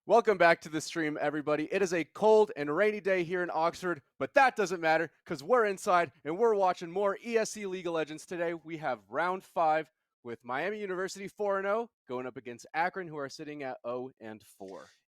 Welcome back to the stream, everybody. It is a cold and rainy day here in Oxford, but that doesn't matter because we're inside and we're watching more ESC League of Legends today. We have round 5 with Miami University 4-0 going up against Akron, who are sitting at 0-4.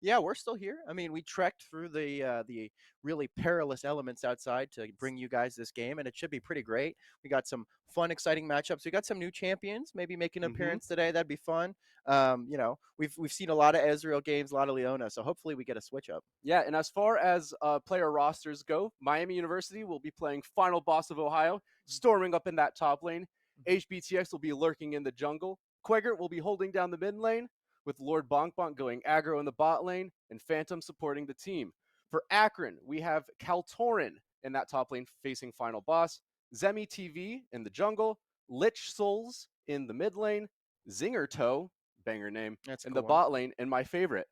Yeah, we're still here. I mean, we trekked through the really perilous elements outside to bring you guys this game, and it should be pretty great. We got some fun, exciting matchups. We got some new champions, maybe making an appearance today. That'd be fun. We've seen a lot of Ezreal games, a lot of Leona, so hopefully we get a switch up. Yeah, and as far as player rosters go, Miami University will be playing Final Boss of Ohio, storming up in that top lane. HBTX will be lurking in the jungle. Quegert will be holding down the mid lane, with Lord Bonk Bonk going aggro in the bot lane, and Phantom supporting the team. For Akron, we have Kaltorin in that top lane facing Final Boss, Zemi TV in the jungle, Lich Souls in the mid lane, Zinger Toe, banger name, That's in cool. the bot lane, and my favorite,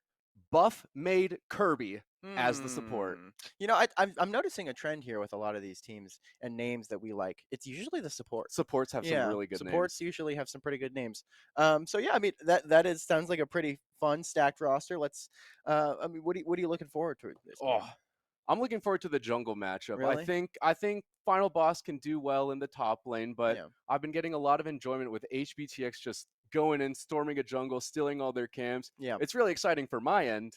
Buff Made Kirby as the support. You know, I'm noticing a trend here with a lot of these teams and names that we like. It's usually the support. Supports have some really good supports names. usually have some pretty good names. So yeah, I mean sounds like a pretty fun stacked roster. Let's I mean, what are you looking forward to this game? I'm looking forward to the jungle matchup. Really? I think Final Boss can do well in the top lane, but Yeah. I've been getting a lot of enjoyment with HBTX just going in, storming a jungle, stealing all their camps. Yeah. It's really exciting for my end,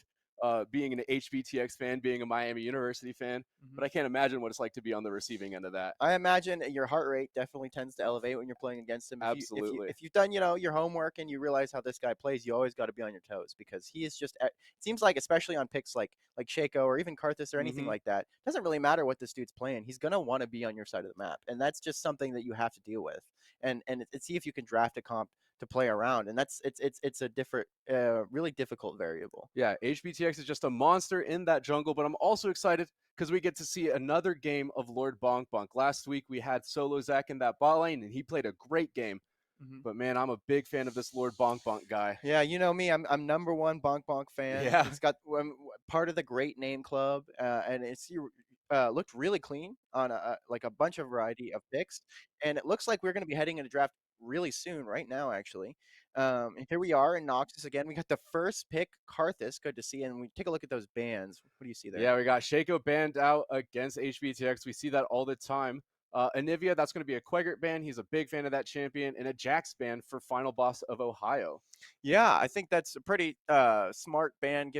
being an HBTX fan, being a Miami University fan, but I can't imagine what it's like to be on the receiving end of that. I imagine your heart rate definitely tends to elevate when you're playing against him. Absolutely. If you've done, your homework and you realize how this guy plays, you always got to be on your toes because he is just. It seems like, especially on picks like Shaco or even Karthus or anything like that, doesn't really matter what this dude's playing. He's gonna want to be on your side of the map, and that's just something that you have to deal with. And see if you can draft a comp to play around, and it's a different, really difficult variable. Yeah, HBTX is just a monster in that jungle, but I'm also excited because we get to see another game of Lord Bonk Bonk. Last week we had Solo Zach in that bot lane, and he played a great game. But man, I'm a big fan of this Lord Bonk Bonk guy. Yeah, you know me, I'm number one Bonk Bonk fan. Yeah, he's got part of the Great Name Club, and it's looked really clean on a bunch of variety of picks, and it looks like we're going to be heading into draft really soon, right now actually. And here we are in Noxus again. We got the first pick, Karthus. Good to see. And we take a look at those bans. What do you see there? Yeah, we got Shaco banned out against HBTX. We see that all the time. Anivia, that's going to be a Quegert ban. He's a big fan of that champion, and a Jax ban for Final Boss of Ohio. Yeah, I think that's a pretty smart ban.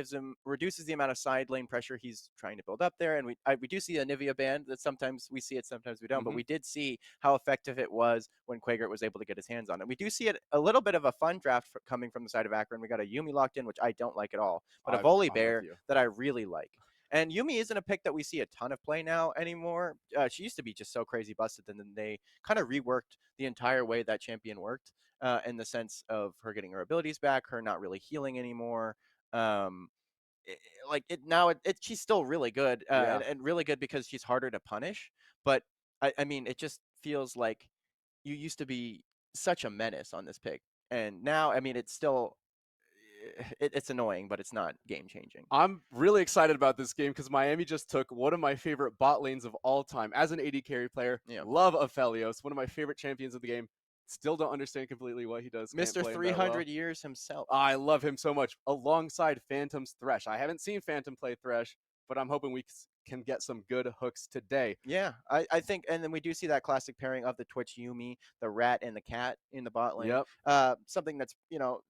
Reduces the amount of side lane pressure he's trying to build up there, and we do see a Nivea ban that sometimes we see it, sometimes we don't. But we did see how effective it was when Quegert was able to get his hands on it. We do see it a little bit of a fun draft coming from the side of Akron. We got a Yuumi locked in, which I don't like at all, but a Volibear that I really like. And Yuumi isn't a pick that we see a ton of play now anymore. She used to be just so crazy busted, and then they kind of reworked the entire way that champion worked, in the sense of her getting her abilities back, her not really healing anymore. She's still really good, and really good because she's harder to punish. But I mean, it just feels like you used to be such a menace on this pick, and now, I mean, it's still. It's annoying, but it's not game changing. I'm really excited about this game because Miami just took one of my favorite bot lanes of all time as an AD carry player. Yeah. Love Aphelios, one of my favorite champions of the game. Still don't understand completely what he does. Mr. 300 years himself. I love him so much alongside Phantom's Thresh. I haven't seen Phantom play Thresh, but I'm hoping we can get some good hooks today. Yeah, I think, and then we do see that classic pairing of the Twitch Yumi, the rat and the cat in the bot lane. Yep. Something that's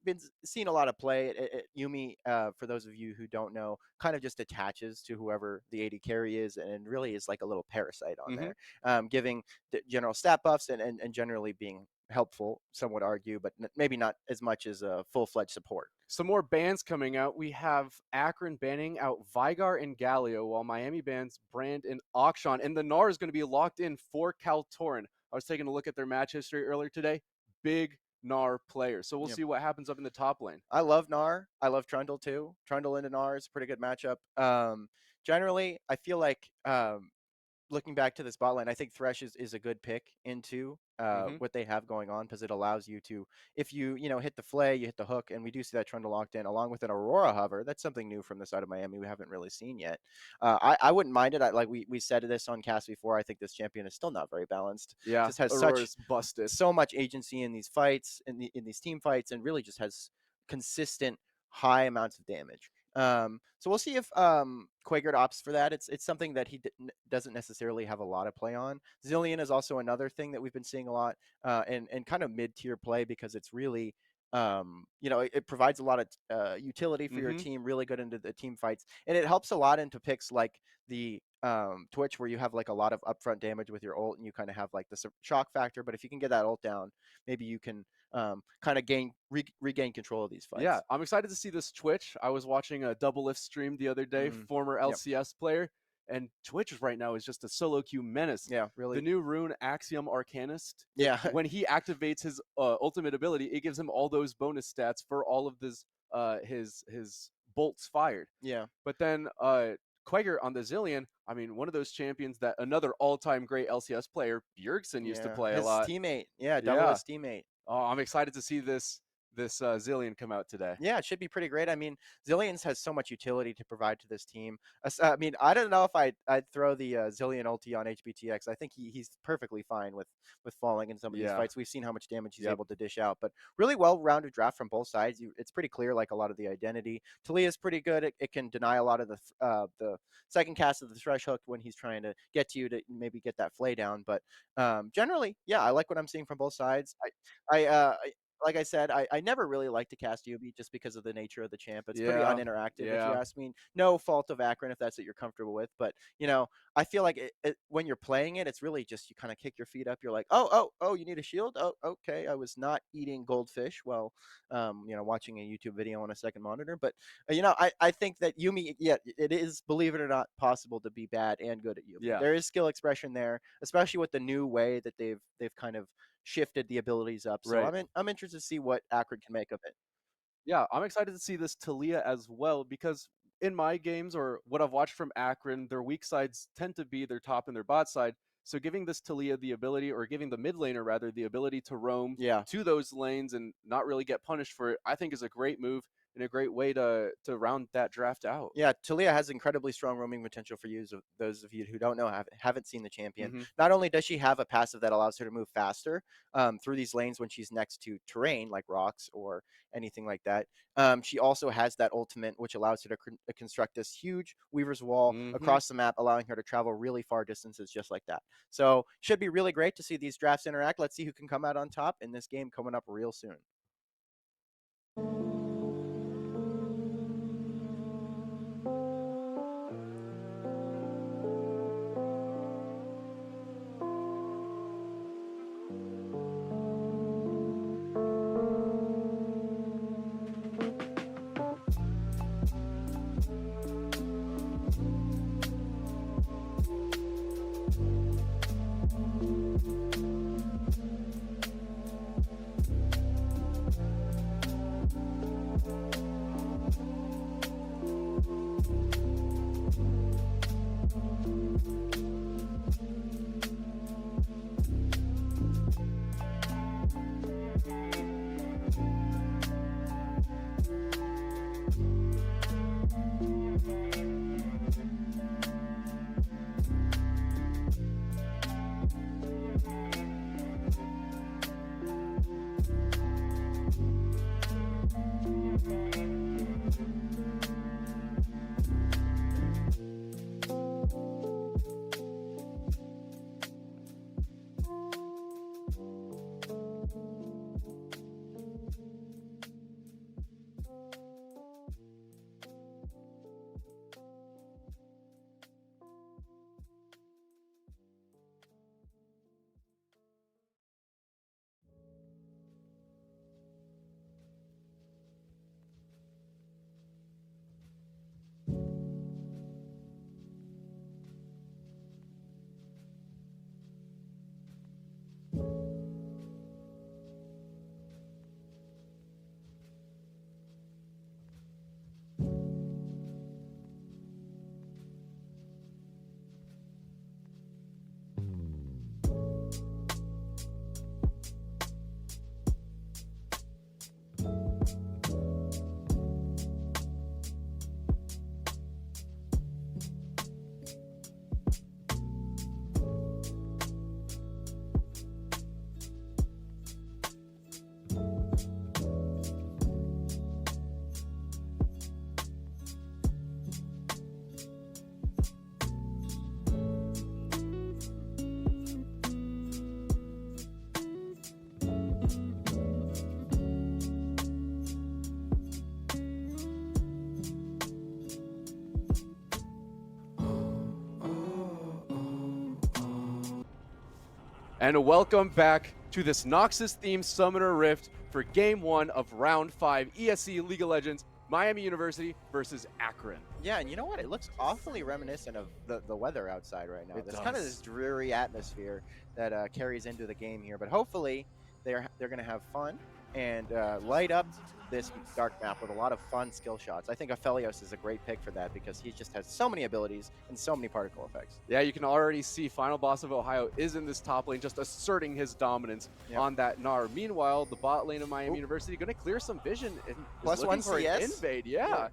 been seen a lot of play. Yumi, for those of you who don't know, kind of just attaches to whoever the AD carry is, and really is like a little parasite on Mm-hmm. there, giving general stat buffs and generally being helpful. Some would argue, but maybe not as much as a full-fledged support. Some more bans coming out. We have Akron banning out Vigar and Galio, while Miami bans Brand and Akron. And the Gnar is going to be locked in for Kaltorin. I was taking a look at their match history earlier today. Big Gnar player. So we'll see what happens up in the top lane. I love Gnar. I love Trundle too. Trundle into Gnar is a pretty good matchup. Generally, I feel like looking back to this bot lane, I think Thresh is a good pick into what they have going on, because it allows you to, if you hit the flay, you hit the hook, and we do see that Trundle locked in along with an Aurora hover. That's something new from the side of Miami we haven't really seen yet. I wouldn't mind it. Like we said this on cast before, I think this champion is still not very balanced. Yeah, just has Aurora's busted. so much agency in these fights, in these team fights, and really just has consistent high amounts of damage. So we'll see if Quaker opts for that. It's something that he doesn't necessarily have a lot of play on. Zillion is also another thing that we've been seeing a lot, and kind of mid-tier play, because it's really it provides a lot of utility for your team, really good into the team fights, and it helps a lot into picks like the Twitch, where you have like a lot of upfront damage with your ult, and you kind of have like the shock factor. But if you can get that ult down, maybe you can kind of regain control of these fights. Yeah, I'm excited to see this Twitch. I was watching a Double Lift stream the other day, former LCS player, and Twitch right now is just a solo queue menace. Yeah, really. The new rune, Axiom Arcanist. Yeah. When he activates his ultimate ability, it gives him all those bonus stats for all of his bolts fired. Yeah. But then Quaker on the Zillion, I mean, one of those champions that another all-time great LCS player, Bjergsen, used to play a lot. His teammate. Yeah, Double his teammate. Oh, I'm excited to see this Zillion come out today. Yeah, it should be pretty great. I mean, Zillions has so much utility to provide to this team. I mean, I don't know if I'd throw the Zillion ulti on HBTX. I think he's perfectly fine with falling in some of these fights. We've seen how much damage he's able to dish out, but really well-rounded draft from both sides. It's pretty clear, like a lot of the identity. Talia's pretty good. It can deny a lot of the second cast of the Thresh hook when he's trying to get to you to maybe get that flay down. But generally, yeah, I like what I'm seeing from both sides. Like I said, I never really like to cast Yubi just because of the nature of the champ. It's pretty uninteractive, if you ask me. No fault of Akron if that's what you're comfortable with. But, I feel like when you're playing it, it's really just you kind of kick your feet up. You're like, oh, you need a shield? Oh, okay. I was not eating goldfish while, watching a YouTube video on a second monitor. But, I think that Yumi, it is, believe it or not, possible to be bad and good at Yumi. Yeah. There is skill expression there, especially with the new way that they've kind of shifted the abilities up. So I'm interested to see what Akron can make of it. Yeah, I'm excited to see this Talia as well, because in my games, or what I've watched from Akron, their weak sides tend to be their top and their bot side. So giving this Talia the ability, or giving the mid laner rather, the ability to roam to those lanes and not really get punished for it, I think is a great move and a great way to round that draft out. Yeah, Talia has incredibly strong roaming potential for you. Those of you who don't know, haven't seen the champion. Not only does she have a passive that allows her to move faster through these lanes when she's next to terrain like rocks or anything like that, she also has that ultimate which allows her to construct this huge Weaver's Wall across the map, allowing her to travel really far distances just like that. So should be really great to see these drafts interact. Let's see who can come out on top in this game coming up real soon. And welcome back to this Noxus-themed Summoner Rift for Game 1 of Round 5 ESC League of Legends, Miami University versus Akron. Yeah, and you know what? It looks awfully reminiscent of the weather outside right now. It There's kind of does. this dreary atmosphere that carries into the game here, but hopefully they're going to have fun and light up this dark map with a lot of fun skill shots. I think Aphelios is a great pick for that because he just has so many abilities and so many particle effects. Yeah, you can already see Final Boss of Ohio is in this top lane, just asserting his dominance on that Gnar. Meanwhile, the bot lane of Miami University going to clear some vision and Plus one for CS? an invade. Yeah.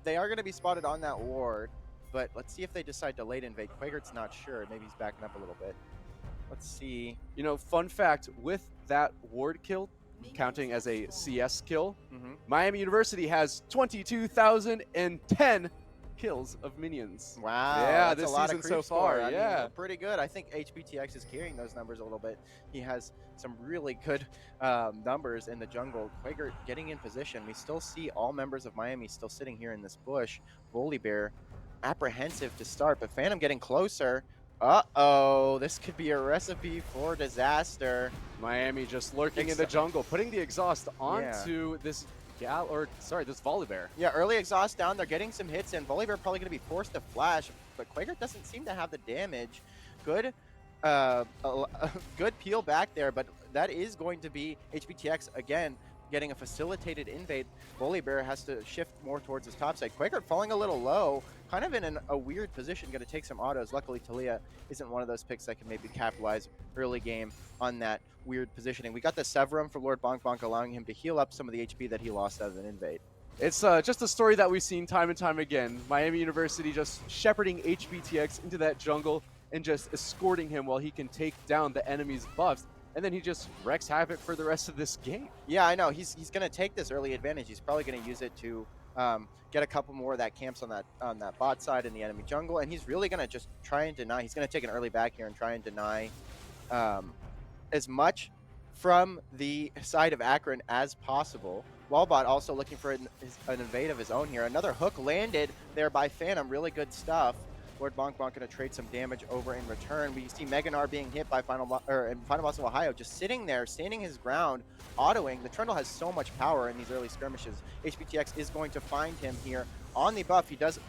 They are going to be spotted on that ward, but let's see if they decide to late invade. Quagert's not sure. Maybe he's backing up a little bit. Let's see. You know, fun fact, with that ward kill, counting as a CS kill, Miami University has 22,010 kills of minions. Wow. Yeah, that's this a lot season of so far. I yeah. mean, pretty good. I think HBTX is carrying those numbers a little bit. He has some really good numbers in the jungle. Quagert getting in position. We still see all members of Miami still sitting here in this bush. Volibear apprehensive to start, but Phantom getting closer. Uh-oh, this could be a recipe for disaster. Miami just lurking in the jungle, putting the exhaust onto this this Volibear. Yeah, early exhaust down. They're getting some hits, and Volibear probably going to be forced to flash, but Quager doesn't seem to have the damage. Good, good peel back there, but that is going to be HBTX again getting a facilitated invade. Volibear has to shift more towards his top side. Quaker falling a little low, kind of in a weird position, going to take some autos. Luckily, Talia isn't one of those picks that can maybe capitalize early game on that weird positioning. We got the Severum for Lord Bonk Bonk, allowing him to heal up some of the HP that he lost out of an invade. It's just a story that we've seen time and time again. Miami University just shepherding HBTX into that jungle and just escorting him while he can take down the enemy's buffs. And then he just wreaks havoc for the rest of this game. Yeah, I know. He's going to take this early advantage. He's probably going to use it to get a couple more of that camps on that bot side in the enemy jungle, and he's really going to just try and deny. He's going to take an early back here and try and deny as much from the side of Akron as possible. Wallbot also looking for an invade of his own here. Another hook landed there by Phantom. Really good stuff. Lord Bonk Bonk going to trade some damage over in return. We see Meganar being hit by Final Boss of Ohio, just sitting there, standing his ground, autoing. The Trundle has so much power in these early skirmishes. HBTX is going to find him here on the buff. He does,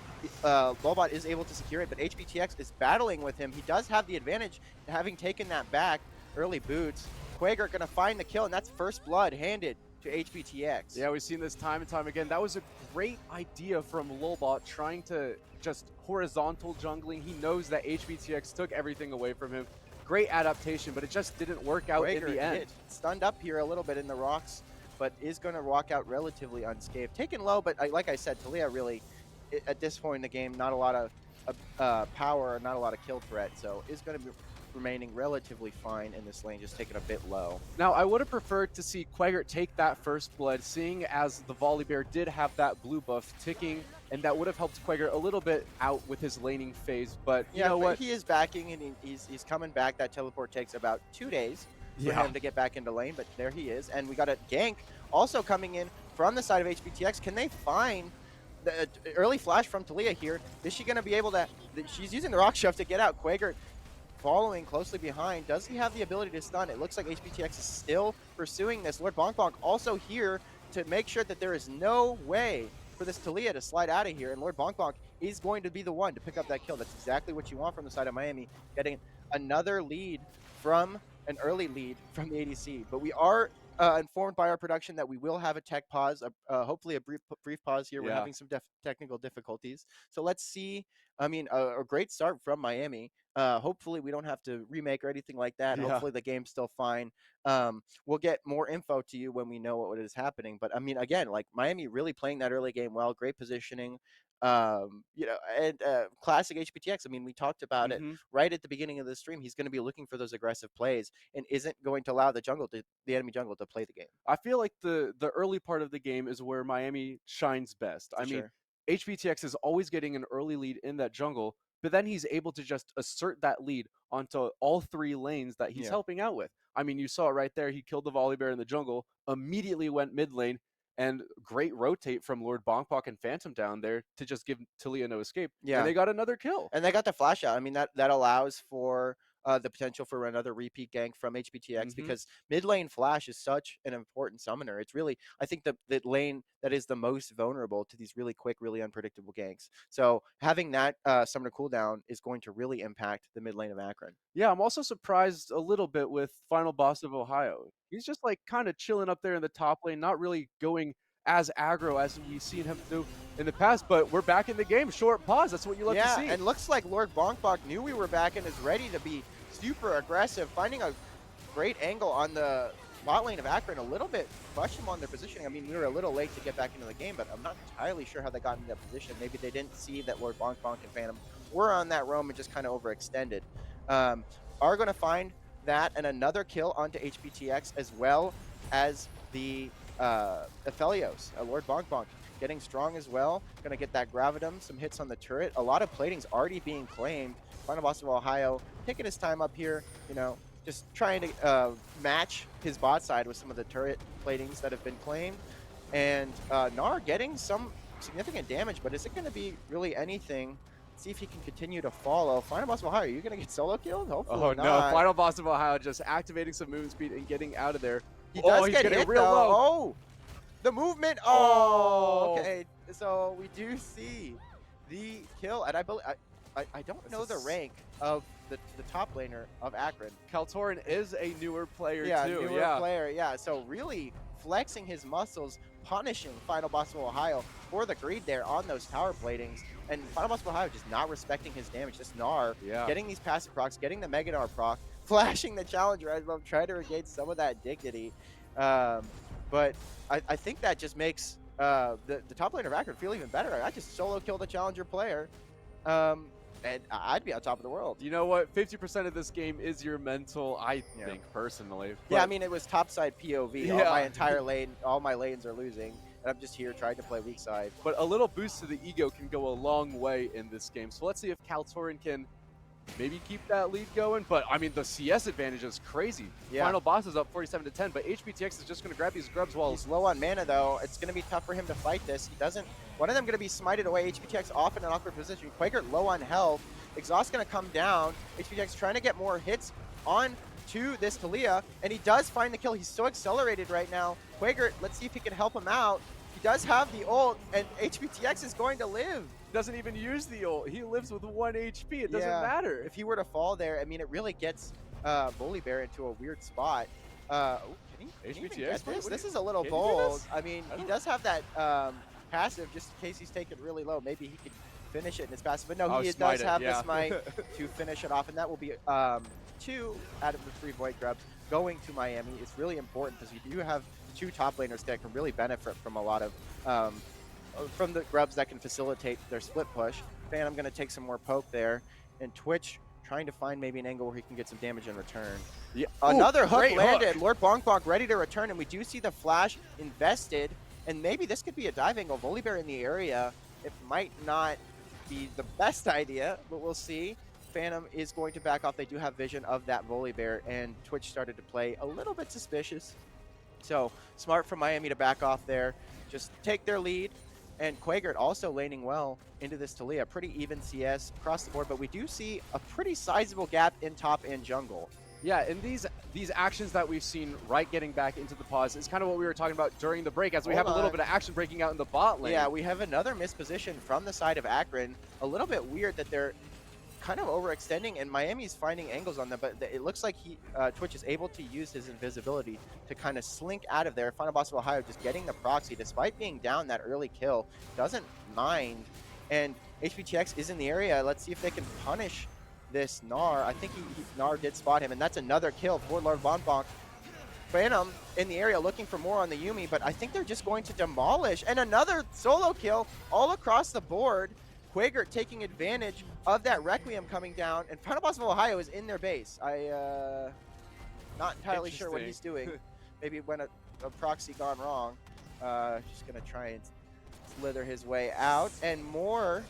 Lobot is able to secure it, but HBTX is battling with him. He does have the advantage, having taken that back. Early boots. Quager going to find the kill, and that's first blood handed to HBTX. Yeah, we've seen this time and time again. That was a great idea from Lobot, trying to just horizontal jungling. He knows that HBTX took everything away from him. Great adaptation, but it just didn't work out in the end. Stunned up here a little bit in the rocks, but is going to walk out relatively unscathed. Taken low, but like I said, Talia really, at this point in the game, not a lot of power, not a lot of kill threat, so is going to be remaining relatively fine in this lane, just taking a bit low. Now, I would have preferred to see Quager take that first blood, seeing as the Volibear did have that blue buff ticking, and that would have helped Quager a little bit out with his laning phase. But you know what? He is backing, and he's coming back. That teleport takes about 2 days for him to get back into lane, but there he is. And we got a gank also coming in from the side of HBTX. Can they find the early flash from Talia here? Is she going to be able to? She's using the rock shove to get out. Quager following closely behind. Does he have the ability to stun? It looks like HBTX is still pursuing this. Lord Bonk Bonk also here to make sure that there is no way for this Talia to slide out of here, and Lord Bonk Bonk is going to be the one to pick up that kill. That's exactly what you want from the side of Miami, getting another lead from an early lead from the ADC. But we are informed by our production that we will have a tech pause, hopefully a brief pause here. We're having some technical difficulties. So let's see. I mean, a great start from Miami. Hopefully we don't have to remake or anything like that. Hopefully the game's still fine. We'll get more info to you when we know what is happening. But I mean, again, like Miami really playing that early game well, great positioning. And classic HBTX. I mean, we talked about it right at the beginning of the stream. He's going to be looking for those aggressive plays and isn't going to allow the enemy jungle to play the game. I feel like the early part of the game is where Miami shines best. I mean, HBTX is always getting an early lead in that jungle, but then he's able to just assert that lead onto all 3 lanes that he's helping out with. I mean, you saw it right there. He killed the Volibear in the jungle, immediately went mid lane, and great rotate from Lord Bonk Bonk and Phantom down there to just give Talia no escape. Yeah. And they got another kill. And they got the flash out. I mean, that allows for the potential for another repeat gank from HBTX, Mm-hmm. because mid lane Flash is such an important summoner. It's really, I think, the lane that is the most vulnerable to these really quick, really unpredictable ganks. So having that summoner cooldown is going to really impact the mid lane of Akron. Yeah, I'm also surprised a little bit with Final Boss of Ohio. He's just like kind of chilling up there in the top lane, not really going as aggro as we've seen him do in the past. But we're back in the game. Short pause. That's what you love to Yeah, see. and looks like Lord Bonkbok knew we were back and is ready to be super aggressive, finding a great angle on the bot lane of Akron. A little bit crushed him on their positioning. I mean, we were a little late to get back into the game, but I'm not entirely sure how they got into that position. Maybe they didn't see that Lord Bonkbok and Phantom were on that roam and just kind of overextended. Are going to find that and another kill onto HBTX, as well as the Aphelios, Lord Bonkbok getting strong as well. Going to get that Gravitum, some hits on the turret. A lot of plating's already being claimed. Final Boss of Ohio taking his time up here, you know, just trying to match his bot side with some of the turret platings that have been claimed. And Gnar getting some significant damage, but is it going to be really anything? See if he can continue to follow. Final Boss of Ohio, are you going to get solo killed? Hopefully Oh not. no, Final Boss of Ohio just activating some movement speed and getting out of there. He does he's get getting hit real though. low. Oh, the movement. Oh, okay. So we do see the kill, and I believe I don't know the rank of the top laner of Akron. Kaltorin is a newer player too. Newer player. Yeah, so really flexing his muscles, punishing Final Boss of Ohio for the greed there on those tower platings. And Final Boss of Ohio just not respecting his damage. Just Gnar getting these passive procs, getting the Mega Gnar proc, flashing the Challenger as well, trying to regain some of that dignity. But I think that just makes the top laner of Akron feel even better. I just solo killed a Challenger player. And I'd be on top of the world. You know what? 50% of this game is your mental, I think, personally. But yeah, I mean, it was topside POV. All my entire lane, all my lanes are losing, and I'm just here trying to play weak side. But a little boost to the ego can go a long way in this game. So let's see if Kaltorin can maybe keep that lead going. But, I mean, the CS advantage is crazy. Yeah. Final Boss is up 47-10, but HBTX is just going to grab these grubs while... He's low on mana, though. It's going to be tough for him to fight this. He doesn't... One of them going to be smited away. HBTX off in an awkward position. Quaker low on health. Exhaust going to come down. HBTX trying to get more hits on to this Talia, and he does find the kill. He's so accelerated right now. Quaker, let's see if he can help him out. He does have the ult, and HBTX is going to live. Doesn't even use the ult. He lives with 1 HP. It doesn't matter. If he were to fall there, I mean, it really gets Volibear into a weird spot. Can he even get this? This is a little bold. I mean, he does have that passive just in case he's taken really low. Maybe he could finish it in his passive. But no, he does have the smite to finish it off. And that will be 2 out of the 3 Void Grubs going to Miami. It's really important because you do have 2 top laners that can really benefit from a lot of from the grubs that can facilitate their split push. Phantom going to take some more poke there, and Twitch trying to find maybe an angle where he can get some damage in return. Yeah. Another hook landed. Lord Bonkbok ready to return, and we do see the flash invested, and maybe this could be a dive angle. Volibear in the area. It might not be the best idea, but we'll see. Phantom is going to back off. They do have vision of that Volibear, and Twitch started to play a little bit suspicious. So smart from Miami to back off there. Just take their lead. And Quagert also laning well into this Talia. Pretty even CS across the board, but we do see a pretty sizable gap in top and jungle. Yeah, and these actions that we've seen right getting back into the pause is kind of what we were talking about during the break, as we have a little bit of action breaking out in the bot lane. Yeah, we have another misposition from the side of Akron. A little bit weird that they're kind of overextending, and Miami's finding angles on them, but it looks like Twitch is able to use his invisibility to kind of slink out of there. Final Boss of Ohio just getting the proxy, despite being down that early kill, doesn't mind. And HBTX is in the area. Let's see if they can punish this Gnar. I think Gnar did spot him, and that's another kill for Lord Bonkbok. Phantom in the area looking for more on the Yuumi, but I think they're just going to demolish. And another solo kill all across the board. Quagert taking advantage of that Requiem coming down, and Final Boss of Ohio is in their base. Not entirely sure what he's doing. Maybe when a proxy gone wrong. Just gonna try and slither his way out, and more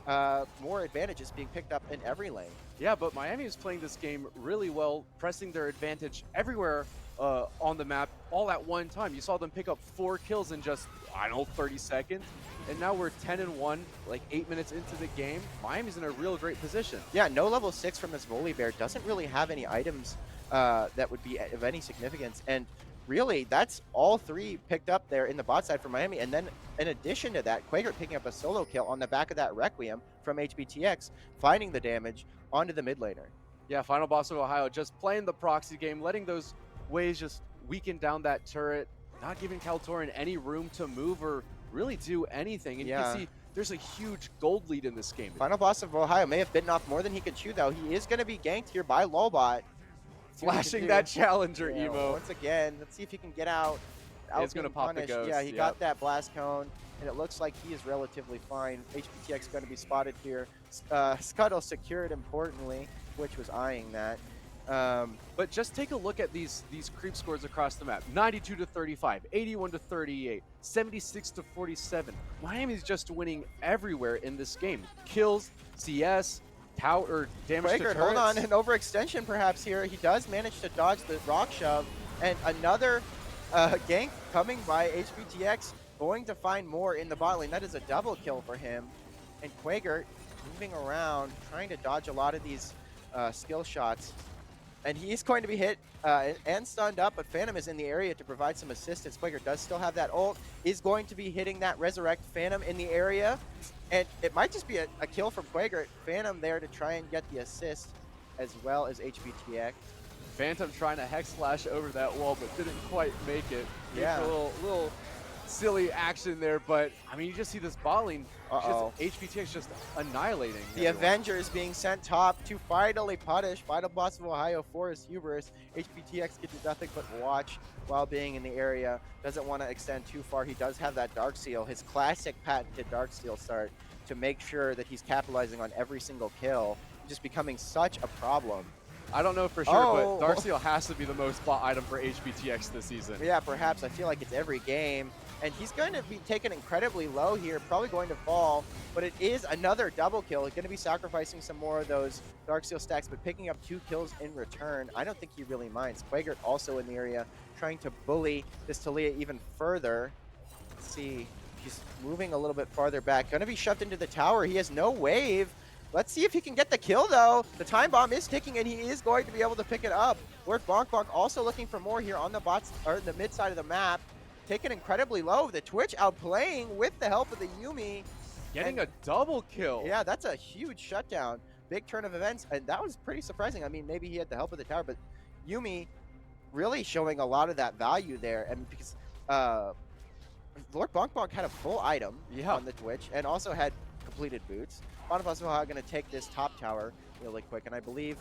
advantages being picked up in every lane. Yeah, but Miami is playing this game really well, pressing their advantage everywhere on the map all at one time. You saw them pick up 4 kills in just, final 30 seconds. And now we're 10-1, like 8 minutes into the game. Miami's in a real great position. Yeah, no level 6 from this Volibear. Doesn't really have any items that would be of any significance. And really, that's all 3 picked up there in the bot side for Miami. And then in addition to that, Quaker picking up a solo kill on the back of that Requiem from HBTX, finding the damage onto the mid laner. Yeah, Final Boss of Ohio just playing the proxy game, letting those waves just weaken down that turret, not giving Kaltorin any room to move or really do anything. And you can see there's a huge gold lead in this game. Final Boss of Ohio may have bitten off more than he could chew, though. He is going to be ganked here by Lolbot. Flashing that Challenger Evo. Once again, let's see if he can get out. It's going to pop the ghost. Yeah, he got that blast cone, and it looks like he is relatively fine. HBTX going to be spotted here. Scuttle secured, importantly, which was eyeing that. But just take a look at these creep scores across the map. 92 to 35, 81 to 38, 76 to 47. Miami's just winning everywhere in this game. Kills, CS, tower damage to turrets. Hold on, an overextension perhaps here. He does manage to dodge the rock shove, and another gank coming by HBTX, going to find more in the bot lane. That is a double kill for him. And Quaker moving around, trying to dodge a lot of these skill shots. And he's going to be hit and stunned up, but Phantom is in the area to provide some assistance. Quaker does still have that ult, is going to be hitting that Resurrect Phantom in the area. And it might just be a kill from Quaker. Phantom there to try and get the assist, as well as HBTX. Phantom trying to Hex Slash over that wall, but didn't quite make it. Yeah. A little silly action there, but I mean, you just see this bot lane, HBTX just annihilating the everyone. Avengers being sent top to finally punish Final Boss of Ohio for his hubris. HBTX gets nothing but watch while being in the area. Doesn't want to extend too far. He does have that Dark Seal, his classic patented Dark Seal start, to make sure that he's capitalizing on every single kill, just becoming such a problem. I don't know for sure, but Dark Seal has to be the most bought item for HBTX this season. Yeah, perhaps. I feel like it's every game. And he's going to be taken incredibly low here, probably going to fall, but it is another double kill. He's going to be sacrificing some more of those Dark Seal stacks, but picking up 2 kills in return. I don't think he really minds. Quagert also in the area, trying to bully this Talia even further. Let's see, he's moving a little bit farther back. Going to be shoved into the tower. He has no wave. Let's see if he can get the kill, though. The time bomb is ticking, and he is going to be able to pick it up. Lord Bonk Bonk also looking for more here on the bots, or the mid side of the map. Taken incredibly low. The Twitch outplaying with the help of the Yuumi. Getting a double kill. Yeah, that's a huge shutdown. Big turn of events, and that was pretty surprising. I mean, maybe he had the help of the tower, but Yuumi really showing a lot of that value there. And because Lord Bonk Bonk had a full item on the Twitch and also had completed boots. Final Boss are going to take this top tower really quick, and I believe,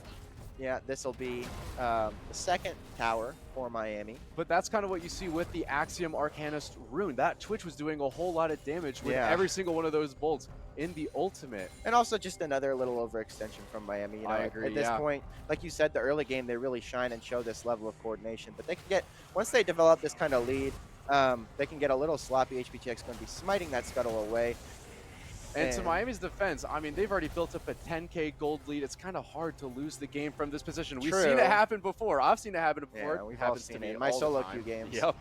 yeah, this will be the second tower for Miami. But that's kind of what you see with the Axiom Arcanist rune. That Twitch was doing a whole lot of damage with every single one of those bolts in the ultimate. And also just another little overextension from Miami. You know, I agree, at this point, like you said, the early game, they really shine and show this level of coordination. But they can get, once they develop this kind of lead, they can get a little sloppy. HBTX going to be smiting that Scuttle away. And to Miami's defense, I mean, they've already built up a 10K gold lead. It's kind of hard to lose the game from this position. We've seen it happen before. I've seen it happen before. Yeah, we've all seen it in my solo queue games. Yep.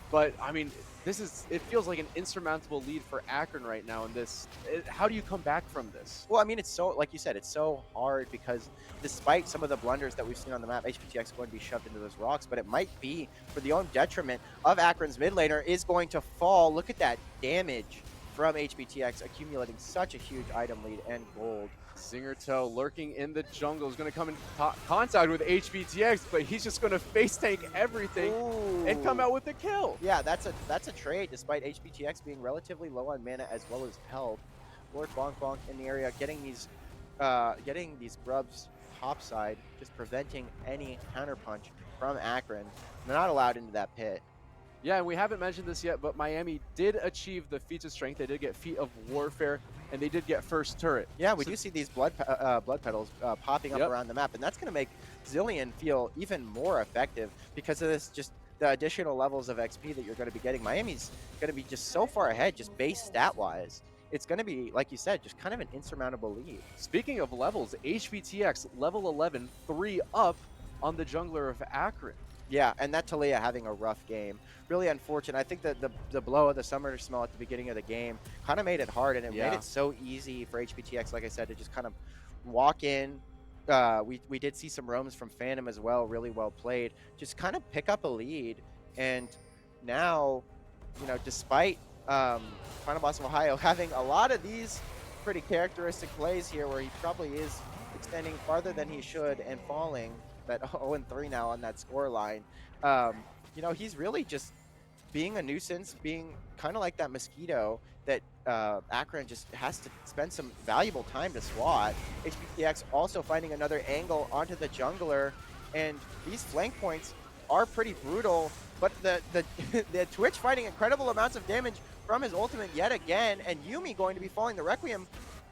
But, I mean, it feels like an insurmountable lead for Akron right now in this. How do you come back from this? Well, I mean, it's so, like you said, it's so hard because despite some of the blunders that we've seen on the map, HPTX is going to be shoved into those rocks, but it might be for the own detriment of Akron's mid laner is going to fall. Look at that damage from HBTX, accumulating such a huge item lead and gold. Zingerto lurking in the jungle is going to come in contact with HBTX, but he's just going to face tank everything and come out with the kill. Yeah, that's a trade, despite HBTX being relatively low on mana as well as health. Lord Bonk Bonk in the area, getting these grubs topside, just preventing any counterpunch from Akron. They're not allowed into that pit. Yeah, and we haven't mentioned this yet, but Miami did achieve the feats of strength. They did get feat of warfare, and they did get first turret. Yeah, we do see these blood petals popping up around the map, and that's going to make Zilean feel even more effective because of this, just the additional levels of XP that you're going to be getting. Miami's going to be just so far ahead, just base stat-wise. It's going to be, like you said, just kind of an insurmountable lead. Speaking of levels, HBTX level 11, 3 up on the jungler of Akron. Yeah, and that Talia having a rough game. Really unfortunate. I think that the blow of the summer smell at the beginning of the game kind of made it hard, and it made Yeah. it so easy for HBTX, like I said, to just kind of walk in. We did see some roams from Phantom as well, really well played. Just kind of pick up a lead, and now, despite Final Boss of Ohio having a lot of these pretty characteristic plays here, where he probably is extending farther than he should and falling at 0-3 now on that score line. He's really just being a nuisance, being kind of like that mosquito that Akron just has to spend some valuable time to swat. HBTX also finding another angle onto the jungler, and these flank points are pretty brutal, but the the Twitch finding incredible amounts of damage from his ultimate yet again, and Yuumi going to be falling. The Requiem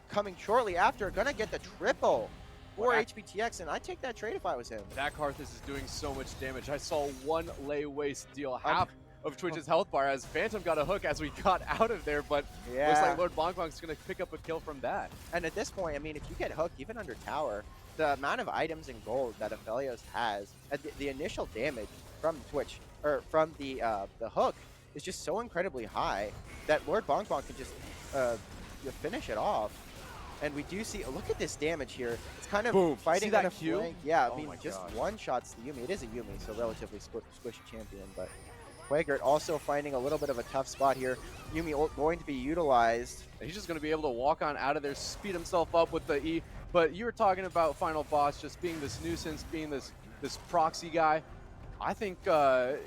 coming shortly after, gonna get the triple for HBTX, and I'd take that trade if I was him. That Karthus is doing so much damage. I saw one lay waste deal half of Twitch's health bar as Phantom got a hook as we got out of there, but looks like Lord Bongbong's going to pick up a kill from that. And at this point, I mean, if you get hooked, even under tower, the amount of items and gold that Aphelios has, the initial damage from Twitch, or from the hook, is just so incredibly high that Lord Bongbong can just finish it off. And we do see, look at this damage here. It's kind of fighting on a flank. Yeah, I mean, just one-shots the Yuumi. It is a Yuumi, so relatively squishy champion, but Quagert also finding a little bit of a tough spot here. Yuumi going to be utilized. He's just going to be able to walk on out of there, speed himself up with the E. But you were talking about Final Boss just being this nuisance, being this proxy guy. I think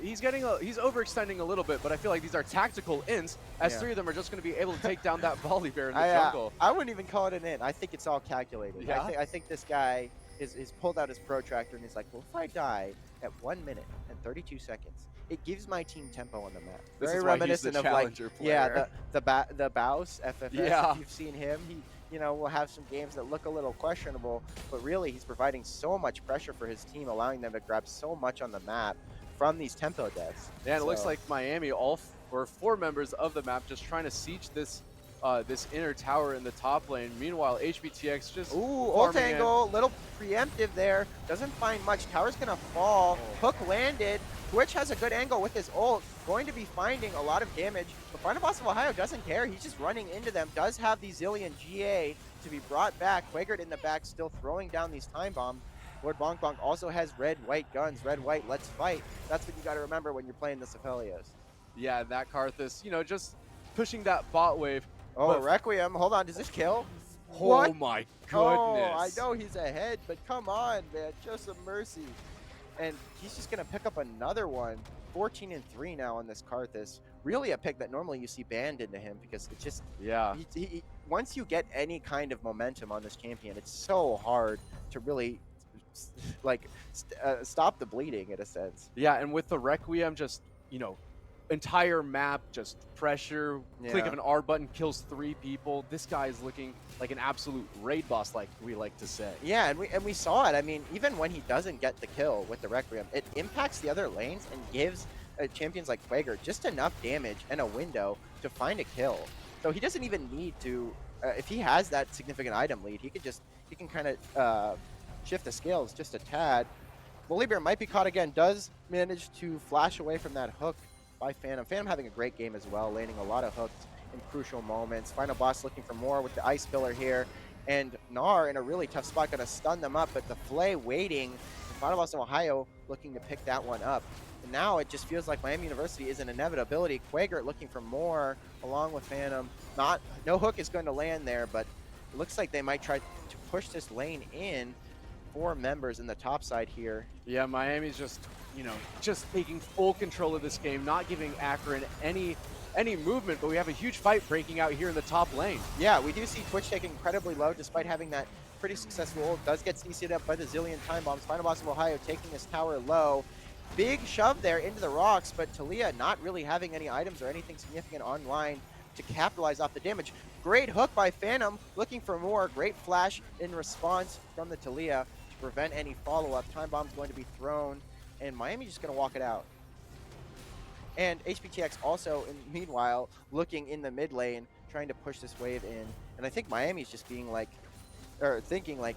he's overextending a little bit, but I feel like these are tactical ints, as three of them are just going to be able to take down that volley bear in the jungle. I wouldn't even call it an int. I think it's all calculated. Yeah? I think this guy is pulled out his protractor and he's like, well, if I die at 1 minute and 32 seconds, it gives my team tempo on the map. This Very is why reminiscent he's the of challenger player. the Baus FFS. Yeah. If you've seen him, he will have some games that look a little questionable, but really he's providing so much pressure for his team, allowing them to grab so much on the map from these tempo deaths. Yeah, it looks like Miami, or 4 members of the map, just trying to siege this inner tower in the top lane. Meanwhile, HBTX just ult angle, little preemptive there. Doesn't find much. Tower's gonna fall. Hook landed. Twitch has a good angle with his ult. Going to be finding a lot of damage. But Final Boss of Ohio doesn't care. He's just running into them. Does have the Zillion GA to be brought back. Quagert in the back still throwing down these time bombs. Lord Bongbong also has red-white guns. Red-white, let's fight. That's what you got to remember when you're playing the Aphelios. Yeah, that Karthus, just pushing that bot wave. Oh, Requiem. Hold on. Does this kill? Oh, what? My goodness. Oh, I know he's ahead, but come on, man. Show some mercy. And he's just going to pick up another one. 14-3 now on this Karthus. Really a pick that normally you see banned into him because it's just... Yeah. Once you get any kind of momentum on this champion, it's so hard to really... stop the bleeding in a sense. Yeah, and with the Requiem, just entire map, just pressure, click of an R button kills 3 people. This guy is looking like an absolute raid boss, like we like to say. Yeah, and we saw it. I mean, even when he doesn't get the kill with the Requiem, it impacts the other lanes and gives champions like Quagert just enough damage and a window to find a kill. So he doesn't even need to, if he has that significant item lead, he can kind of shift the scales just a tad. Volibear might be caught again, does manage to flash away from that hook by Phantom. Phantom having a great game as well, landing a lot of hooks in crucial moments. Final Boss looking for more with the Ice Pillar here. And Gnar in a really tough spot, going to stun them up, but the Flay waiting. And Final Boss of Ohio looking to pick that one up. And now it just feels like Miami University is an inevitability. Quagert looking for more along with Phantom. No hook is going to land there, but it looks like they might try to push this lane in. 4 members in the top side here. Yeah, Miami's just taking full control of this game, not giving Akron any movement, but we have a huge fight breaking out here in the top lane. Yeah, we do see Twitch taking incredibly low despite having that pretty successful ult. Does get CC'd up by the Zillion time bombs. Final Boss of Ohio taking this tower low. Big shove there into the rocks, but Talia not really having any items or anything significant online to capitalize off the damage. Great hook by Phantom, looking for more. Great flash in response from the Talia to prevent any follow-up. Time bomb's going to be thrown, and Miami's just going to walk it out. And HBTX also, meanwhile, looking in the mid lane, trying to push this wave in. And I think Miami's just being like, or thinking like,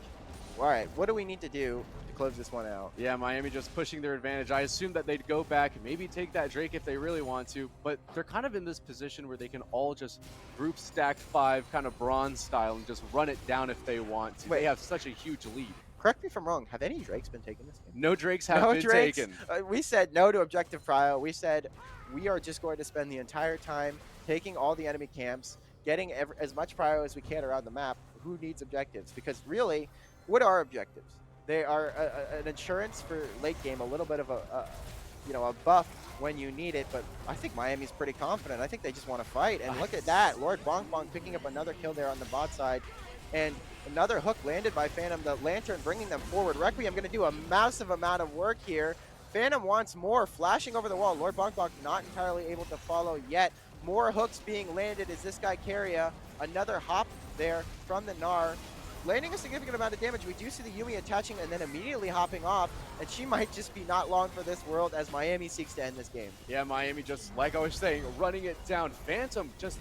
all right, what do we need to do to close this one out. Yeah, Miami just pushing their advantage. I assume that they'd go back and maybe take that Drake if they really want to, but they're kind of in this position where they can all just group stack 5 kind of bronze style and just run it down if they want to. Wait. They have such a huge lead. Correct me if I'm wrong. Have any Drakes been taken this game? No Drakes have No been Drakes. taken. We said no to objective prio. We said we are just going to spend the entire time taking all the enemy camps, getting as much prio as we can around the map. Who needs objectives? Because really, what are objectives? They are an insurance for late game, a little bit of a buff when you need it. But I think Miami's pretty confident. I think they just want to fight. And look at that, Lord Bonk Bonk picking up another kill there on the bot side, and another hook landed by Phantom. The Lantern bringing them forward. Requiem going to do a massive amount of work here. Phantom wants more, flashing over the wall. Lord Bonk Bonk not entirely able to follow yet. More hooks being landed as this guy Carria. Another hop there from the Gnar, landing a significant amount of damage. We do see the Yumi attaching and then immediately hopping off, and she might just be not long for this world as Miami seeks to end this game. Yeah, Miami just, like I was saying, running it down. Phantom just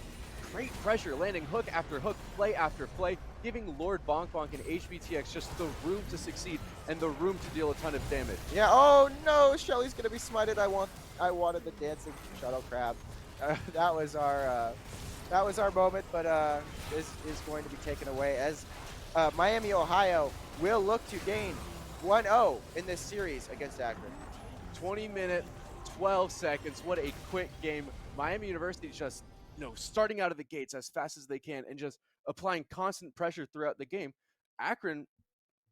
great pressure, landing hook after hook, play after play, giving Lord Bonk Bonk and HBTX just the room to succeed and the room to deal a ton of damage. Yeah, oh no, Shelly's gonna be smited. I wanted the dancing shuttle crab. That was our moment, but this is going to be taken away as Miami, Ohio will look to gain 1-0 in this series against Akron. 20 minutes, 12 seconds. What a quick game. Miami University just starting out of the gates as fast as they can and just applying constant pressure throughout the game. Akron,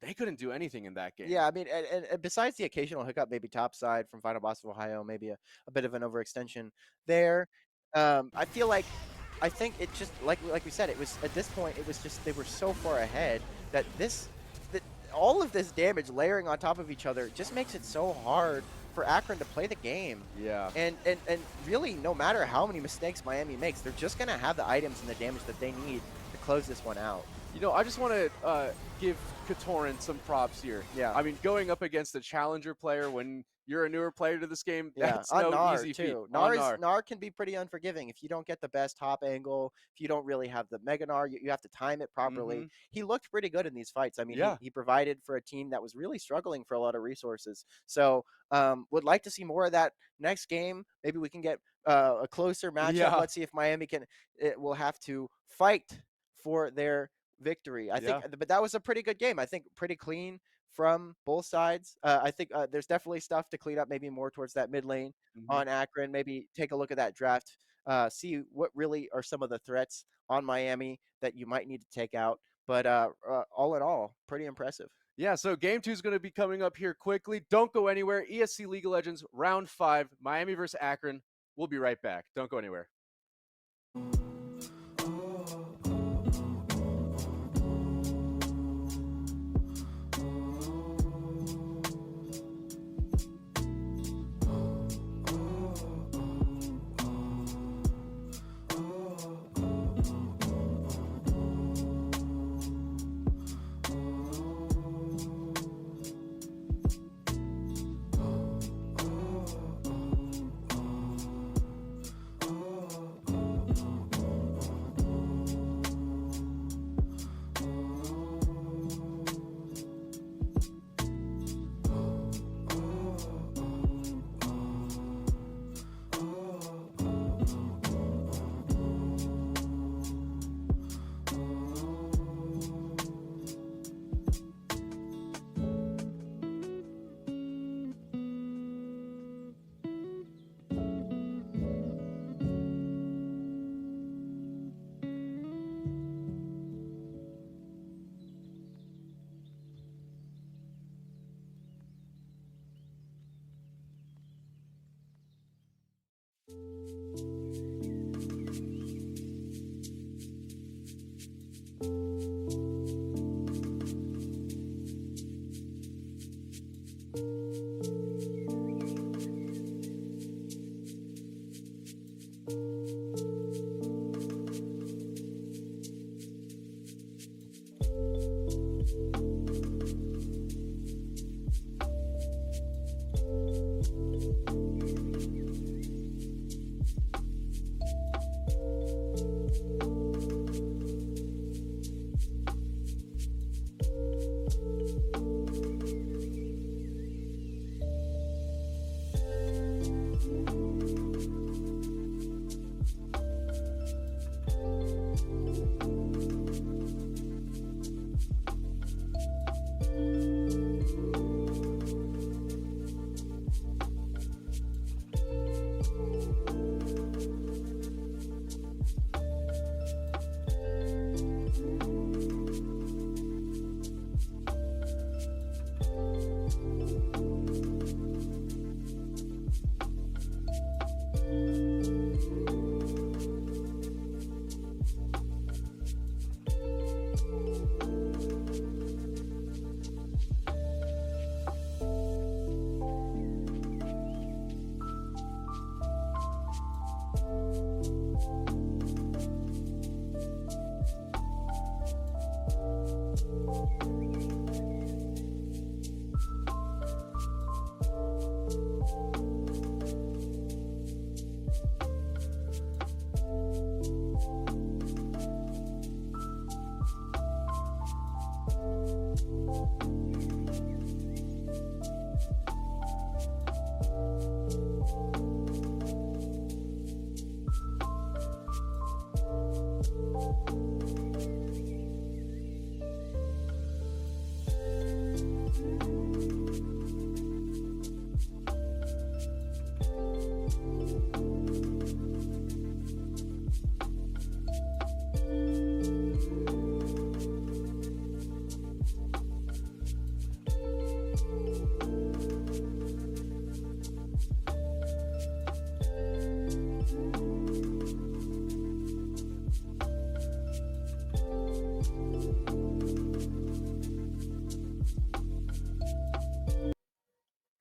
they couldn't do anything in that game. Yeah, I mean, and besides the occasional hiccup, maybe topside from Final Boss of Ohio, maybe a bit of an overextension there. I think it just like we said, it was at this point it was just they were so far ahead that all of this damage layering on top of each other just makes it so hard for Akron to play the game. Yeah. And really, no matter how many mistakes Miami makes, they're just gonna have the items and the damage that they need to close this one out. I just want to give Katoran some props here. Yeah. I mean, going up against a challenger player when you're a newer player to this game, that's on no Gnar easy feat. too. On Gnar can be pretty unforgiving if you don't get the best top angle, if you don't really have the Mega Gnar, you have to time it properly. He looked pretty good in these fights. I mean, Yeah. he provided for a team that was really struggling for a lot of resources. So would like to see more of that next game. Maybe we can get a closer matchup. Yeah. Let's see if Miami will have to fight for their victory. I think, but that was a pretty good game. I think pretty clean from both sides. I think there's definitely stuff to clean up, maybe more towards that mid lane on Akron. Maybe take a look at that draft, see what really are some of the threats on Miami that you might need to take out. But all in all, pretty impressive. Yeah, so game 2 is going to be coming up here quickly. Don't go anywhere. ESC League of Legends, round 5, Miami versus Akron. We'll be right back. Don't go anywhere.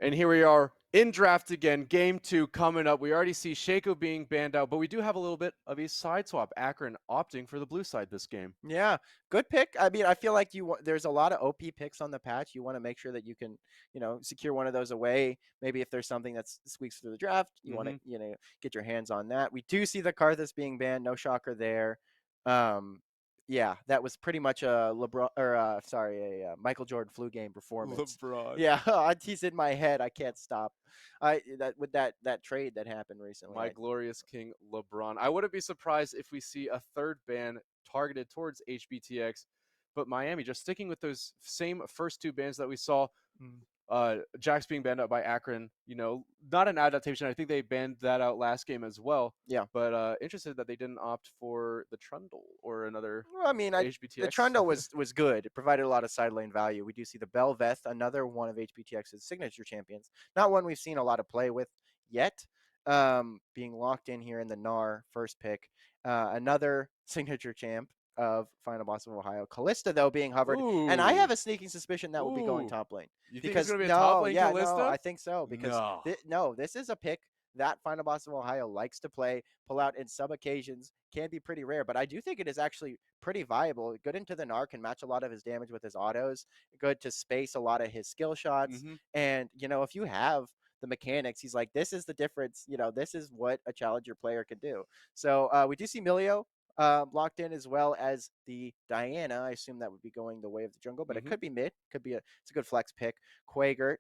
And here we are in draft again. Game 2 coming up. We already see Shaco being banned out, but we do have a little bit of a side swap. Akron opting for the blue side this game. Yeah, good pick. I mean, I feel like there's a lot of OP picks on the patch. You want to make sure that you can, secure one of those away. Maybe if there's something that squeaks through the draft, you want to, get your hands on that. We do see the Karthus being banned. No shocker there. Um, yeah, that was pretty much a LeBron or a Michael Jordan flu game performance. LeBron. Yeah, he's in my head. I can't stop. That trade that happened recently. My glorious king LeBron. I wouldn't be surprised if we see a third ban targeted towards HBTX, but Miami just sticking with those same first two bans that we saw. Jax being banned out by Akron, not an adaptation. I think they banned that out last game as well. Yeah. But interested that they didn't opt for the Trundle or another Well, I mean, the HBTX. Trundle was good. It provided a lot of side lane value. We do see the Belveth, another one of HBTX's signature champions. Not one we've seen a lot of play with yet. Being locked in here in the Gnar first pick. Another signature champ of Final Boss of Ohio. Callista, though, being hovered. And I have a sneaking suspicion that will be going top lane. You think it's going to be a top lane Callista? No, I think so. Because this is a pick that Final Boss of Ohio likes to play, pull out in some occasions, can be pretty rare, but I do think it is actually pretty viable. Good into the Gnar, can match a lot of his damage with his autos, good to space a lot of his skill shots. And, if you have the mechanics, he's like, this is the difference. This is what a challenger player can do. So we do see Milio locked in, as well as the Diana. I assume that would be going the way of the jungle, but it could be mid. It's a good flex pick. Quagert.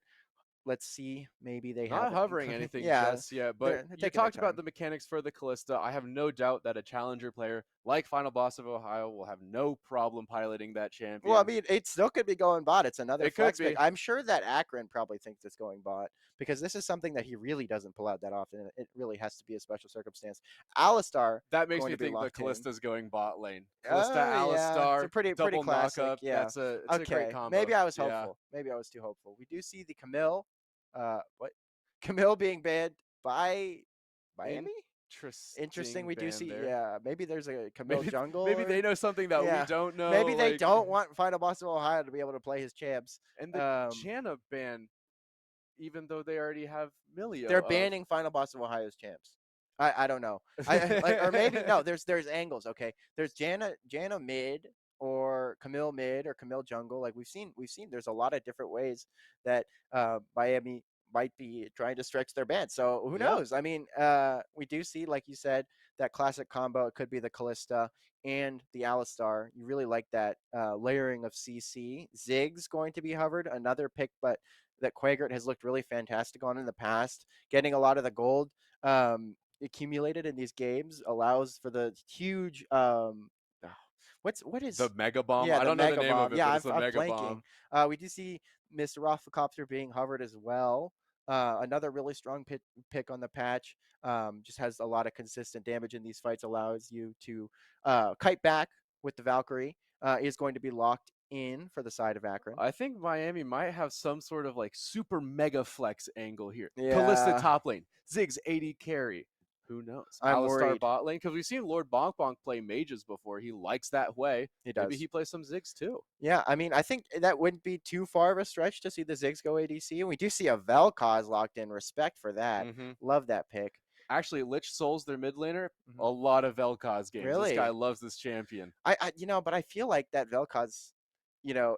Let's see. Maybe they not have hovering anything just yet, but you talked about the mechanics for the Callista. I have no doubt that a challenger player like Final Boss of Ohio will have no problem piloting that champion. Well, I mean, it still could be going bot. It's another flex could be. pick. I'm sure that Akron probably thinks it's going bot because this is something that he really doesn't pull out that often. It really has to be a special circumstance. Alistar. That makes me think the Callista's going bot lane. Callista, Alistar, it's a pretty classic. Knock-up. Yeah. It's a great combo. Maybe I was hopeful. Maybe I was too hopeful. We do see the Camille. Camille being banned by Miami? Interesting. We do see there. Maybe there's a Camille jungle. Maybe they know something that we don't know. Maybe they don't want Final Boss of Ohio to be able to play his champs. And the Janna ban, even though they already have Milio. They're banning Final Boss of Ohio's champs. I don't know. Or maybe no, there's angles, okay. There's Janna mid, or Camille mid, or Camille jungle. Like we've seen there's a lot of different ways that Miami might be trying to stretch their ban. So who knows? I mean, we do see, like you said, that classic combo. It could be the Callista and the Alistar. You really like that layering of CC. Ziggs going to be hovered, another pick, but that Quagert has looked really fantastic on in the past. Getting a lot of the gold accumulated in these games allows for the huge what is the Mega Bomb? Yeah, I don't know the name of it, yeah, but it's a Mega Bomb. We do see Mr. Rothkopter being hovered as well. Another really strong pick on the patch. Just has a lot of consistent damage in these fights, allows you to kite back with the Valkyrie. Is going to be locked in for the side of Akron. I think Miami might have some sort of like super mega flex angle here. Yeah. Callista top lane, Ziggs 80 carry. Who knows? I'm Alistar worried. bot lane, because we've seen Lord Bonk Bonk play mages before. He likes that way. He does. Maybe he plays some Ziggs too. Yeah, I mean, I think that wouldn't be too far of a stretch to see the Ziggs go ADC. And we do see a Vel'Koz locked in. Respect for that. Love that pick. Actually, Lich Soul's their mid laner. A lot of Vel'Koz games. Really? This guy loves this champion. I but I feel like that Vel'Koz, you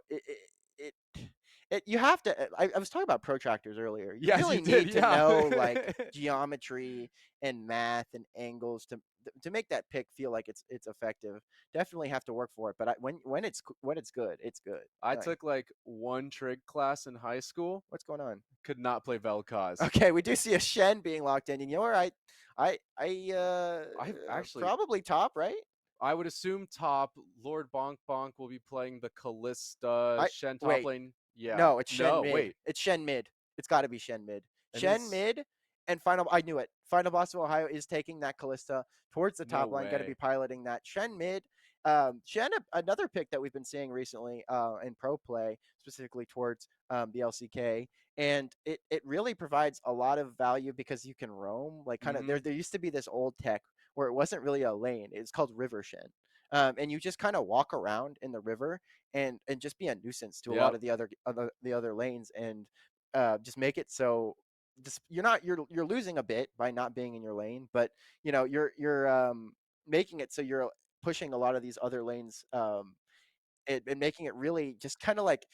have to. I was talking about protractors earlier. You really need to know like geometry and math and angles to make that pick feel like it's effective. Definitely have to work for it. But when it's good, it's good. I took like one trig class in high school. What's going on? Could not play Vel'Koz. Okay, we do see a Shen being locked in. And you know where I actually probably top, right? I would assume top. Lord Bonk Bonk will be playing the Callista. Shen top lane. Yeah. No, it's Shen mid. Wait. It's Shen mid. It's got to be Shen mid. Shen mid and Final. I knew it. Final Boss of Ohio is taking that Callista towards the top line. Going to be piloting that Shen mid. Shen, another pick that we've been seeing recently in pro play, specifically towards the LCK, and it really provides a lot of value because you can roam. Like kind of there used to be this old tech where it wasn't really a lane. It's called River Shen. And you just kind of walk around in the river and just be a nuisance to a lot of the other lanes. And just make it so you're losing a bit by not being in your lane, but you're making it so you're pushing a lot of these other lanes, and making it really just kind of like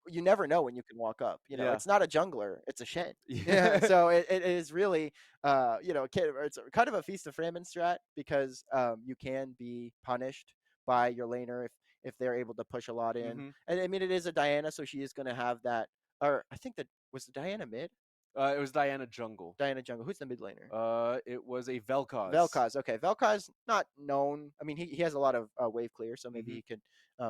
you never know when you can walk up. Yeah. It's not a jungler, it's a Shen. Yeah, Yeah. so it is really it's kind of a feast of famine strat because you can be punished by your laner if they're able to push a lot in. hmm And I mean, it is a Diana, so she is going to have that. Or I think that was the Diana mid, It was Diana jungle. Diana jungle. Who's the mid laner? It was a Vel'Koz. Vel'Koz. Okay, Vel'Koz not known. I mean, he has a lot of wave clear, so maybe hmm he could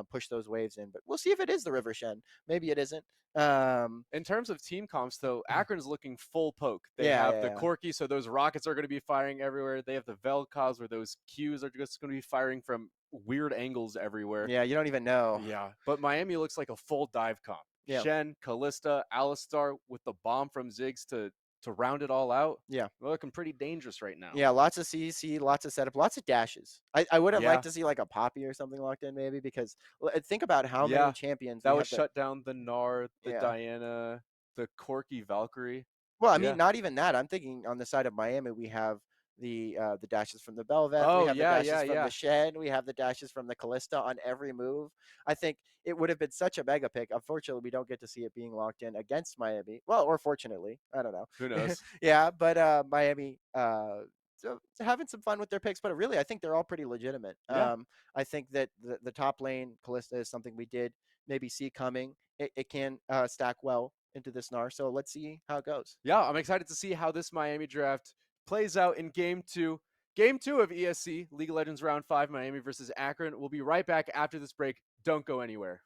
push those waves in. But we'll see if it is the River Shen. Maybe it isn't. Um, In terms of team comps, though, Akron's looking full poke. They yeah, have yeah, the yeah. Corki, so those rockets are going to be firing everywhere. They have the Vel'Koz, where those Qs are just going to be firing from weird angles everywhere. Yeah, you don't even know. Yeah, but Miami looks like a full dive comp. Yeah. Shen, Callista, Alistar with the bomb from Ziggs to round it all out. Yeah. We're looking pretty dangerous right now. Yeah, lots of CC, lots of setup, lots of dashes. I would have Yeah. liked to see like a Poppy or something locked in maybe because think about how Yeah, many champions that we would have to, shut down the Gnar, the yeah. Diana, the Corki Valkyrie. Well, I Yeah. mean, not even that. I'm thinking on the side of Miami, we have the dashes from the Bel'Veth, Oh, we have yeah, the dashes yeah, from yeah. the Shen, we have the dashes from the Callista on every move. I think it would have been such a mega pick. Unfortunately, we don't get to see it being locked in against Miami. Well, or fortunately, I don't know. Who knows? Yeah, but Miami so having some fun with their picks, but really, I think they're all pretty legitimate. Yeah. I think that the top lane Callista is something we did maybe see coming. It can stack well into this Gnar, so let's see how it goes. Yeah, I'm excited to see how this Miami draft plays out in game two. Game two of ESC, League of Legends Round 5, Miami versus Akron. We'll be right back after this break. Don't go anywhere.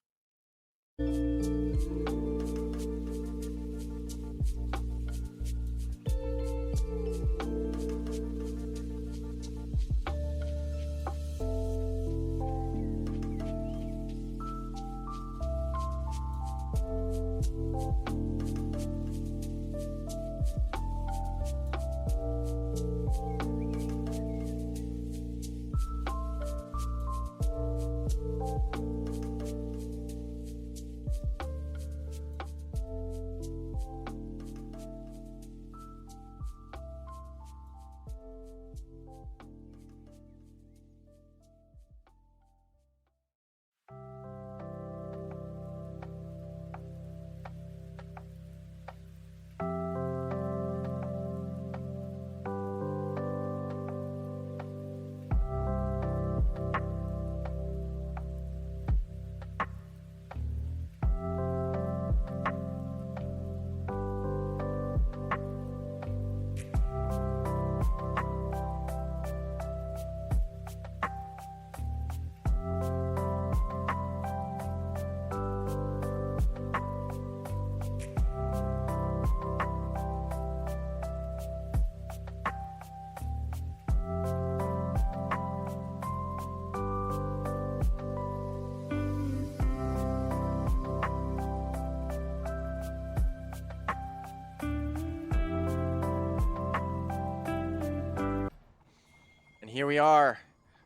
And here we are,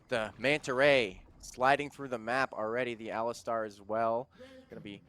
the Manta Ray sliding through the map already. The Alistar as well. Gonna be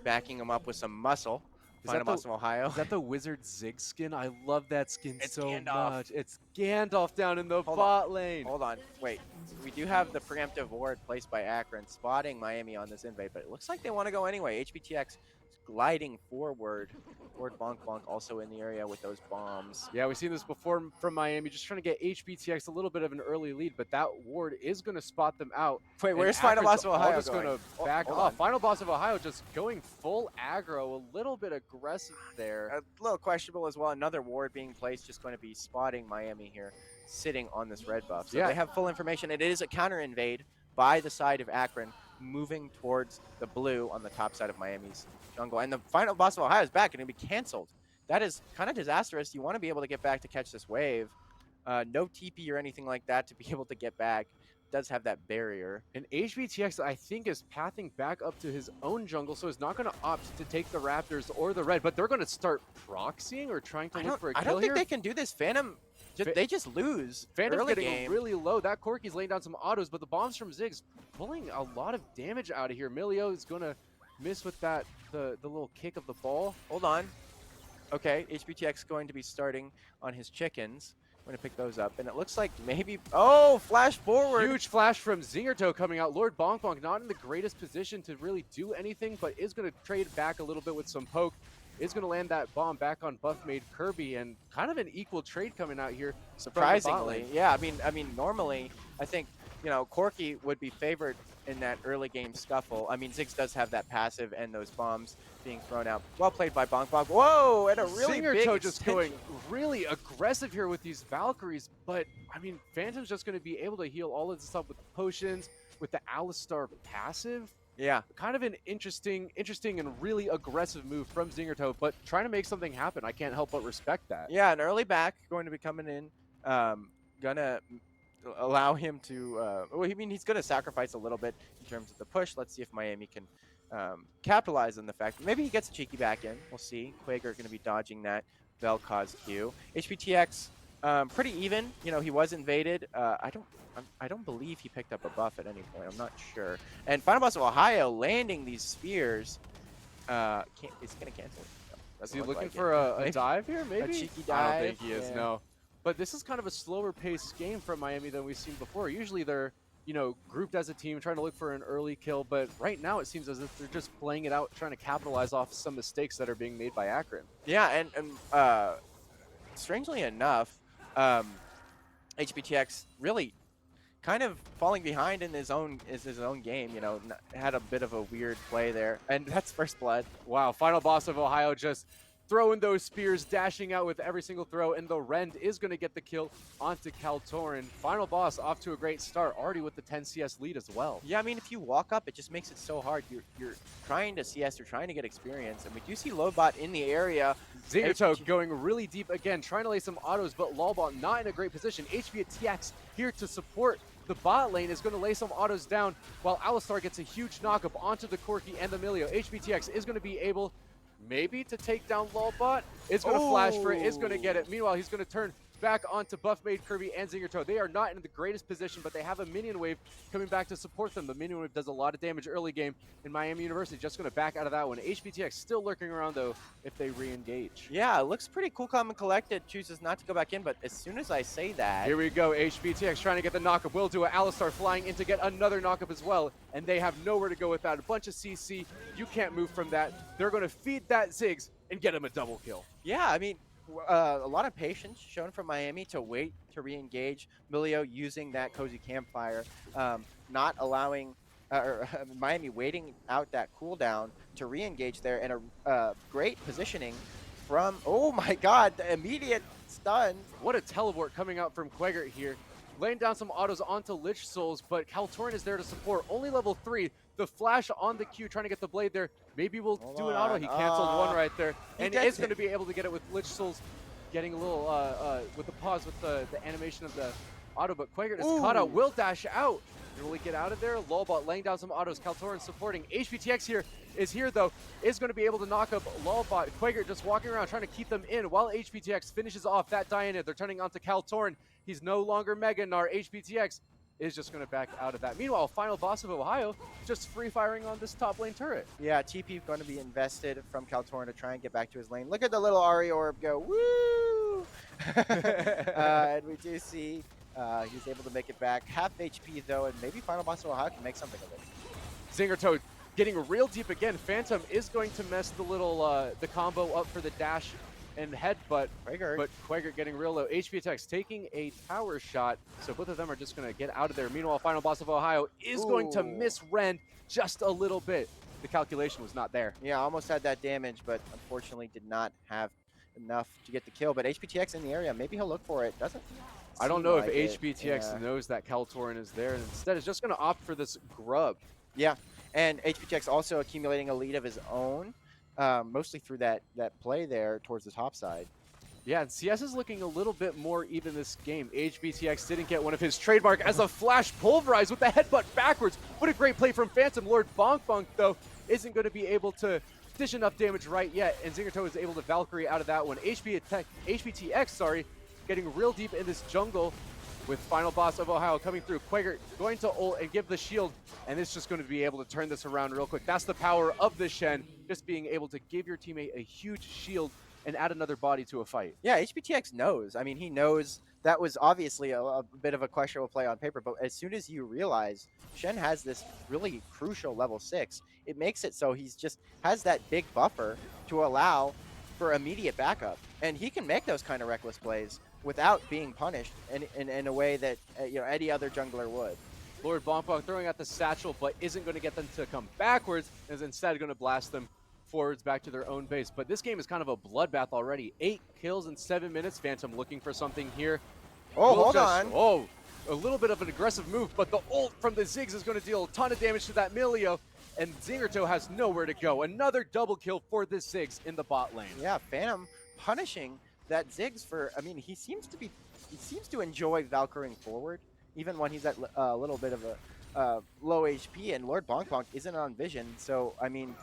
backing him up with some muscle. Final boss of Ohio. Is that the Wizard Zig skin? I love that skin It's so Gandalf. much. It's Gandalf down in the bot lane. Hold on, wait. We do have the preemptive ward placed by Akron, spotting Miami on this invade, but it looks like they want to go anyway. HBTX gliding forward. Ward Bonk Bonk also in the area with those bombs. Yeah, we've seen this before from Miami, just trying to get HBTX a little bit of an early lead, but that ward is going to spot them out. Wait, And where's Final Akron's Boss of Ohio just going? to back hold off. on. Final Boss of Ohio just going full aggro, a little bit aggressive there. A little questionable as well. Another ward being placed, just going to be spotting Miami here, sitting on this red buff. So Yeah. they have full information. It is a counter invade by the side of Akron, moving towards the blue on the top side of Miami's jungle. And the Final Boss of Ohio is back and it'll be canceled. That is kind of disastrous. You want to be able to get back to catch this wave. No TP or anything like that to be able to get back. Does have that barrier. And HBTX, I think, is pathing back up to his own jungle, so he's not going to opt to take the Raptors or the red, but they're going to start proxying or trying to look for a kill I don't think here. they can do this. Phantom, they just lose. Phantom's early getting game. really low. That Corki's laying down some autos, but the bombs from Ziggs pulling a lot of damage out of here. Milio is going to miss with that the little kick of the ball. Hold on. Okay, HBTX going to be starting on his chickens. I'm going to pick those up. And it looks like maybe... Oh, flash forward. Huge flash from Zingerto coming out. Lord Bonk Bonk not in the greatest position to really do anything, but is going to trade back a little bit with some poke. Is going to land that bomb back on Buff-made Kirby, and kind of an equal trade coming out here. Surprisingly. Yeah, I mean, normally, I think, you know, Corky would be favored in that early game scuffle. I mean, Ziggs does have that passive and those bombs being thrown out. Well played by Bonk Bonk. Whoa, and a really Zingerto big just going really aggressive here with these Valkyries, but I mean, Phantom's just going to be able to heal all of this stuff with the potions, with the Alistar passive. Yeah. Kind of an interesting and really aggressive move from Zingerto, but trying to make something happen. I can't help but respect that. Yeah, an early back going to be coming in. Gonna allow him to, well, I mean, he's going to sacrifice a little bit in terms of the push. Let's see if Miami can capitalize on the fact that maybe he gets a cheeky back in. We'll see. Quaker going to be dodging that Vel'Koz Q. HPTX, pretty even. You know, he was invaded. I don't believe he picked up a buff at any point. I'm not sure. And Final Boss of Ohio landing these spears. Is going to cancel. Is he looking for a dive here, maybe? A cheeky dive. I don't think he is, no. But this is kind of a slower paced game from Miami than we've seen before. Usually they're, you know, grouped as a team, trying to look for an early kill. But right now it seems as if they're just playing it out, trying to capitalize off some mistakes that are being made by Akron. Yeah, and strangely enough, HBTX really kind of falling behind in his own game. You know, had a bit of a weird play there, and that's first blood. Wow, Final Boss of Ohio just throwing those spears, dashing out with every single throw, and the Rend is going to get the kill onto Kaltorin. Final Boss off to a great start, already with the 10 CS lead as well. Yeah, I mean, if you walk up, it just makes it so hard. You're trying to CS, you're trying to get experience, and we do see Lobot in the area. Zingerto going really deep again, trying to lay some autos, but Lolbot not in a great position. HBTX here to support the bot lane, is going to lay some autos down, while Alistar gets a huge knockup onto the Corky and the Milio. HBTX is going to be able maybe to take down Lolbot. Is going to flash for it, is going to get it. Meanwhile, he's going to turn back onto Buff-made Kirby and Zingerto. They are not in the greatest position, but they have a minion wave coming back to support them. The minion wave does a lot of damage early game, and Miami University just going to back out of that one. HBTX still lurking around, though, if they re-engage. Yeah, it looks pretty cool, calm, and collected. Chooses not to go back in, but as soon as I say that... Here we go, HBTX trying to get the knockup. Will do it. Alistar flying in to get another knockup as well, and they have nowhere to go with that. A bunch of CC. You can't move from that. They're going to feed that Ziggs and get him a double kill. Yeah, I mean... a lot of patience shown from Miami to wait to re-engage. Milio using that cozy campfire, not allowing Miami waiting out that cooldown to re-engage there, and a great positioning from, oh my god, the immediate stun. What a teleport coming out from Quegert here. Laying down some autos onto Lich Souls, but Kaltorin is there to support. Only level 3. The flash on the Q, trying to get the blade there. Maybe we'll do an auto. He canceled one right there. And is going to be able to get it with Lich Souls getting a little, with the pause with the animation of the auto. But Quegert is caught out. Will dash out. Will he get out of there? Lolbot laying down some autos. Kaltorin supporting. HBTX here is here, though. Is going to be able to knock up Lolbot. Quegert just walking around trying to keep them in while HBTX finishes off that Diana. They're turning onto Kaltorin. He's no longer Mega Gnar. HBTX is just going to back out of that. Meanwhile, Final Boss of Ohio just free firing on this top lane turret. Yeah, TP going to be invested from Kaltorin to try and get back to his lane. Look at the little Ari orb go, woo! And we do see he's able to make it back. Half HP though, and maybe Final Boss of Ohio can make something of it. Zingerto getting real deep again. Phantom is going to mess the little the combo up for the dash and headbutt, but Quegert getting real low. HBTX taking a tower shot, so both of them are just going to get out of there. Meanwhile, Final Boss of Ohio is going to miss Rend just a little bit. The calculation was not there. Yeah, almost had that damage, but unfortunately did not have enough to get the kill. But HBTX in the area, maybe he'll look for it. Doesn't I don't know like if HBTX knows that Kaltorin is there, and instead is just going to opt for this grub. Yeah, and HBTX also accumulating a lead of his own. Mostly through that play there towards the top side. Yeah, and CS is looking a little bit more even this game. HBTX didn't get one of his trademark as a flash pulverize with the headbutt backwards. What a great play from Phantom. Lord Bonk Bonk, though, isn't going to be able to dish enough damage right yet, and Zingerto is able to Valkyrie out of that one. HBTX, getting real deep in this jungle. with Final Boss of Ohio coming through. Quaker going to ult and give the shield, and it's just going to be able to turn this around real quick. That's the power of the Shen, just being able to give your teammate a huge shield and add another body to a fight. Yeah, HBTX knows. I mean, he knows that was obviously a bit of a questionable play on paper, but as soon as you realize Shen has this really crucial level 6, it makes it so he's just has that big buffer to allow for immediate backup. And he can make those kind of reckless plays without being punished in a way that any other jungler would. Lord Bongbong throwing out the satchel, but isn't going to get them to come backwards, is instead going to blast them forwards back to their own base. But this game is kind of a bloodbath already. 8 kills in 7 minutes. Phantom looking for something here. Oh, hold on. Oh, a little bit of an aggressive move, but the ult from the Ziggs is going to deal a ton of damage to that Milio, and Zingerto has nowhere to go. Another double kill for this Ziggs in the bot lane. Yeah, Phantom punishing that Ziggs for, I mean, he seems to enjoy Valkyring forward, even when he's at a little bit of a low HP, and Lord Bongbong isn't on vision, so, I mean,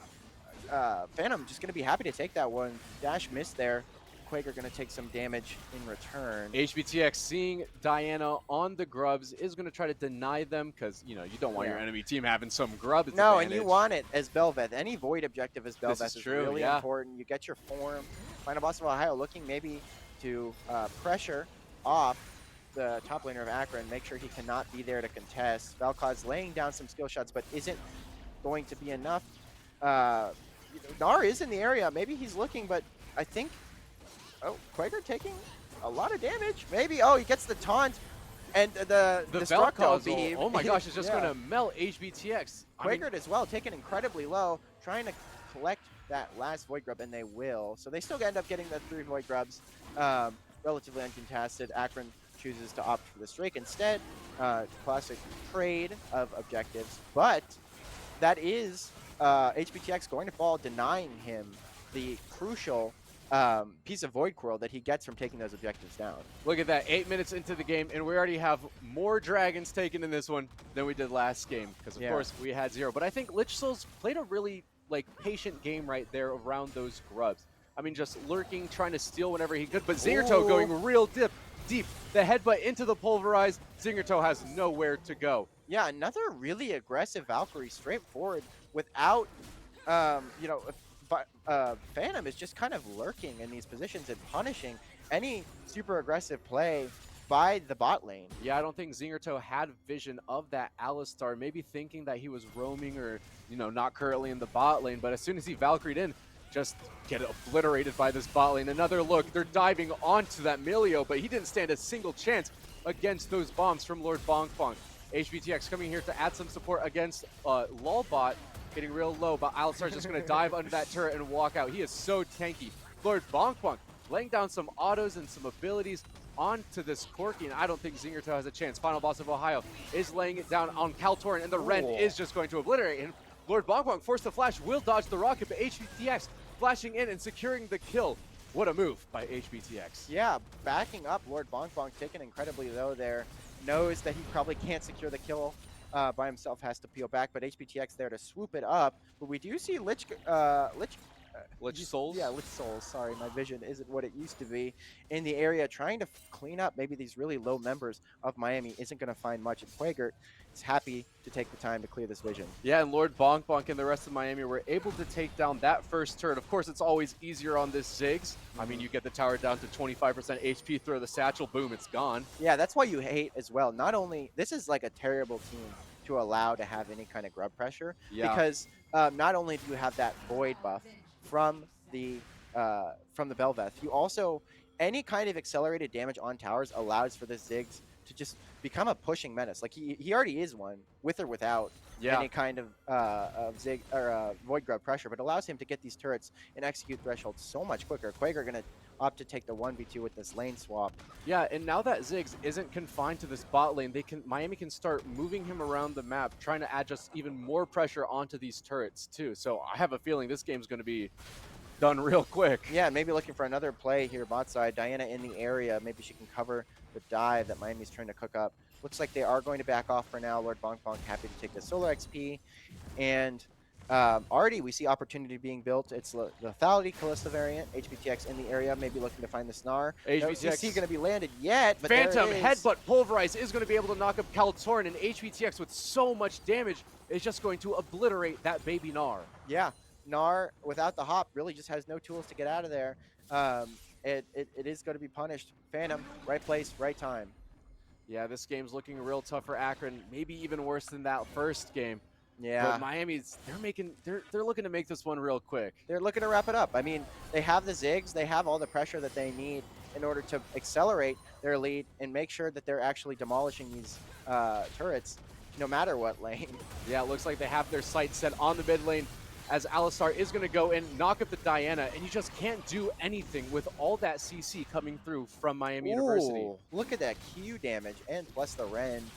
Phantom just going to be happy to take that one. Dash missed there. Quaker going to take some damage in return. HBTX seeing Diana on the grubs is going to try to deny them because, you don't want your enemy team having some grub advantage. No, and you want it as Bel'Veth. Any void objective as Bel'Veth is really yeah. important. You get your form. Final Boss of Ohio looking maybe to pressure off the top laner of Akron, make sure he cannot be there to contest. Valkaz laying down some skill shots, but isn't going to be enough. Gnar is in the area. Maybe he's looking, but I think... Oh, Quaker taking a lot of damage. Maybe. Oh, he gets the taunt. And the Destructo beam. Oh my gosh, it's just going to melt HBTX. Quakered as well, taken incredibly low, trying to collect that last Void Grub, and they will. So they still end up getting the 3 Void Grubs, relatively uncontested. Akron chooses to opt for the Drake instead. Classic trade of objectives. But that is HBTX going to fall, denying him the crucial piece of Void Coral that he gets from taking those objectives down. Look at that, 8 minutes into the game, and we already have more dragons taken in this one than we did last game, because of course we had 0. But I think Lich Souls played a really patient game right there around those grubs. I mean, just lurking, trying to steal whenever he could, but Zingerto going real deep. The headbutt into the pulverize, Zingerto has nowhere to go. Yeah, another really aggressive Valkyrie straight forward without, Phantom is just kind of lurking in these positions and punishing any super aggressive play by the bot lane. Yeah, I don't think Zingerto had vision of that Alistar, maybe thinking that he was roaming or, not currently in the bot lane, but as soon as he Valkyried in, just get obliterated by this bot lane. Another look, they're diving onto that Milio, but he didn't stand a single chance against those bombs from Lord Bongbong. HBTX coming here to add some support against Lolbot, getting real low, but Alistar's just going to dive under that turret and walk out. He is so tanky. Lord Bongbong laying down some autos and some abilities onto this Corki, and I don't think Zingerto has a chance. Final Boss of Ohio is laying it down on Kaltorin, and the Ren is just going to obliterate him. Lord Bongbong forced the flash, will dodge the rocket, but HBTX flashing in and securing the kill. What a move by HBTX. Yeah, backing up Lord Bongbong, taken incredibly low there. Knows that he probably can't secure the kill by himself, has to peel back, but HBTX there to swoop it up. But we do see Lich Souls? Yeah, Lich Souls. Sorry, my vision isn't what it used to be. In the area, trying to clean up maybe these really low members of Miami. Isn't going to find much. And Quaker is happy to take the time to clear this vision. Yeah, and Lord Bongbong and the rest of Miami were able to take down that first turret. Of course, it's always easier on this Ziggs. I mean, you get the tower down to 25% HP, throw the satchel, boom, it's gone. Yeah, that's why you hate as well. Not only, this is like a terrible team to allow to have any kind of grub pressure. Yeah. Because not only do you have that void buff from the Bel'Veth, you also, any kind of accelerated damage on towers allows for the Ziggs to just become a pushing menace. Like he already is one, with or without any kind of Zig or void grub pressure, but allows him to get these turrets and execute thresholds so much quicker. Quaker gonna opt to take the 1v2 with this lane swap. Yeah, and now that Ziggs isn't confined to this bot lane, Miami can start moving him around the map, trying to add just even more pressure onto these turrets too. So I have a feeling this game's going to be done real quick. Yeah, maybe looking for another play here bot side. Diana in the area, maybe she can cover the dive that Miami's trying to cook up. Looks like they are going to back off for now. Lord Bongbong happy to take the solar XP, and Already we see opportunity being built. It's the lethality Kalista variant. HBTX in the area, maybe looking to find the Snar. No CC going to be landed yet, but Phantom there it is. Headbutt Pulverize is going to be able to knock up Kaltorn, and HBTX with so much damage is just going to obliterate that baby Gnar. Yeah, Gnar without the hop really just has no tools to get out of there. It is going to be punished. Phantom, right place, right time. Yeah, this game's looking real tough for Akron, maybe even worse than that first game. Yeah. But Miami's they're looking to make this one real quick. They're looking to wrap it up. I mean, they have the Ziggs, they have all the pressure that they need in order to accelerate their lead and make sure that they're actually demolishing these turrets no matter what lane. Yeah, it looks like they have their sights set on the mid lane as Alistar is going to go and knock up the Diana, and you just can't do anything with all that CC coming through from Miami University. Look at that Q damage, and plus the Rend,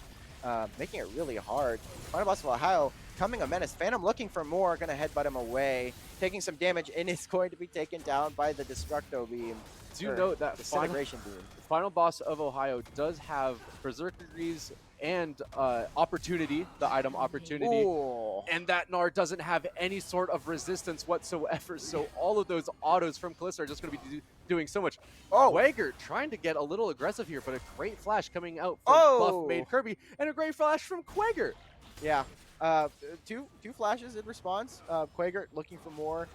making it really hard. Final boss of Ohio coming a menace. Phantom looking for more, going to headbutt him away, taking some damage, and is going to be taken down by the Destructo Beam. Do note that Disintegration Beam. The final boss of Ohio does have Berserkeries and Opportunity, the item Opportunity. Ooh. And that Gnar doesn't have any sort of resistance whatsoever, so all of those autos from Kalista are just going to be doing so much. Oh, Wager trying to get a little aggressive here, but a great flash coming out from Buff Made Kirby, and a great flash from Quager. Yeah, two flashes in response. Quager looking for more.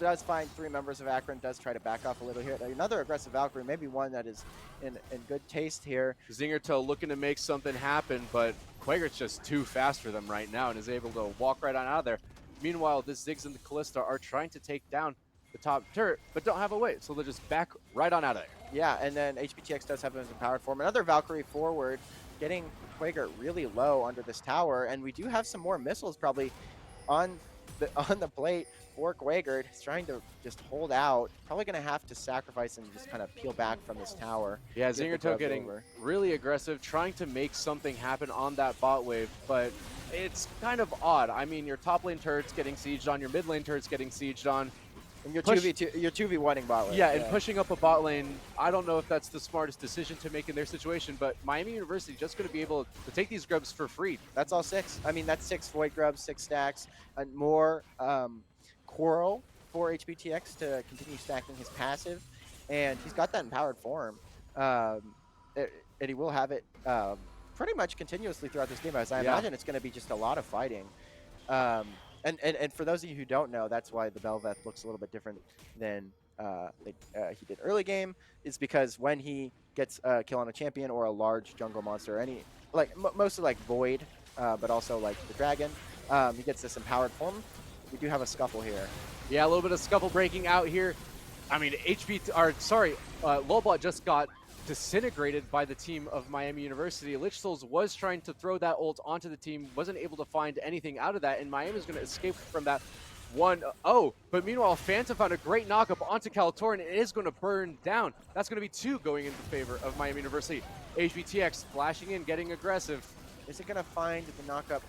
Does find 3 members of Akron, does try to back off a little here. Another aggressive Valkyrie, maybe one that is in good taste here. Zingerto looking to make something happen, but Quager's just too fast for them right now and is able to walk right on out of there. Meanwhile, the Ziggs and the Kalista are trying to take down the top turret, but don't have a way, so they'll just back right on out of there. Yeah, and then HBTX does have him in powered form. Another Valkyrie forward, getting Quager really low under this tower, and we do have some more missiles probably on the plate for Quager. He's trying to just hold out. Probably going to have to sacrifice and just kind of peel back from this tower. Yeah, Zingerto getting really aggressive, trying to make something happen on that bot wave, but it's kind of odd. I mean, your top lane turret's getting sieged on, your mid lane turret's getting sieged on. And you're 2v1ing bot lane. Yeah, and pushing up a bot lane, I don't know if that's the smartest decision to make in their situation, but Miami University just going to be able to take these grubs for free. That's all 6. I mean, that's 6 Void grubs, 6 stacks, and more Coral for HBTX to continue stacking his passive. And he's got that in powered form. And he will have it pretty much continuously throughout this game, as I imagine it's going to be just a lot of fighting. And for those of you who don't know, that's why the Bel'Veth looks a little bit different than he did early game. Is because when he gets a kill on a champion or a large jungle monster, or mostly like Void, but also like the Dragon, he gets this empowered form. We do have a scuffle here. Yeah, a little bit of scuffle breaking out here. I mean, Lolbot just got disintegrated by the team of Miami University. Lich Souls was trying to throw that ult onto the team, wasn't able to find anything out of that, and Miami's going to escape from that 1-0. But meanwhile, Phantom found a great knockup onto Kaltor, and it is going to burn down. That's going to be 2 going into favor of Miami University. HBTX flashing in, getting aggressive. Is it going to find the knockup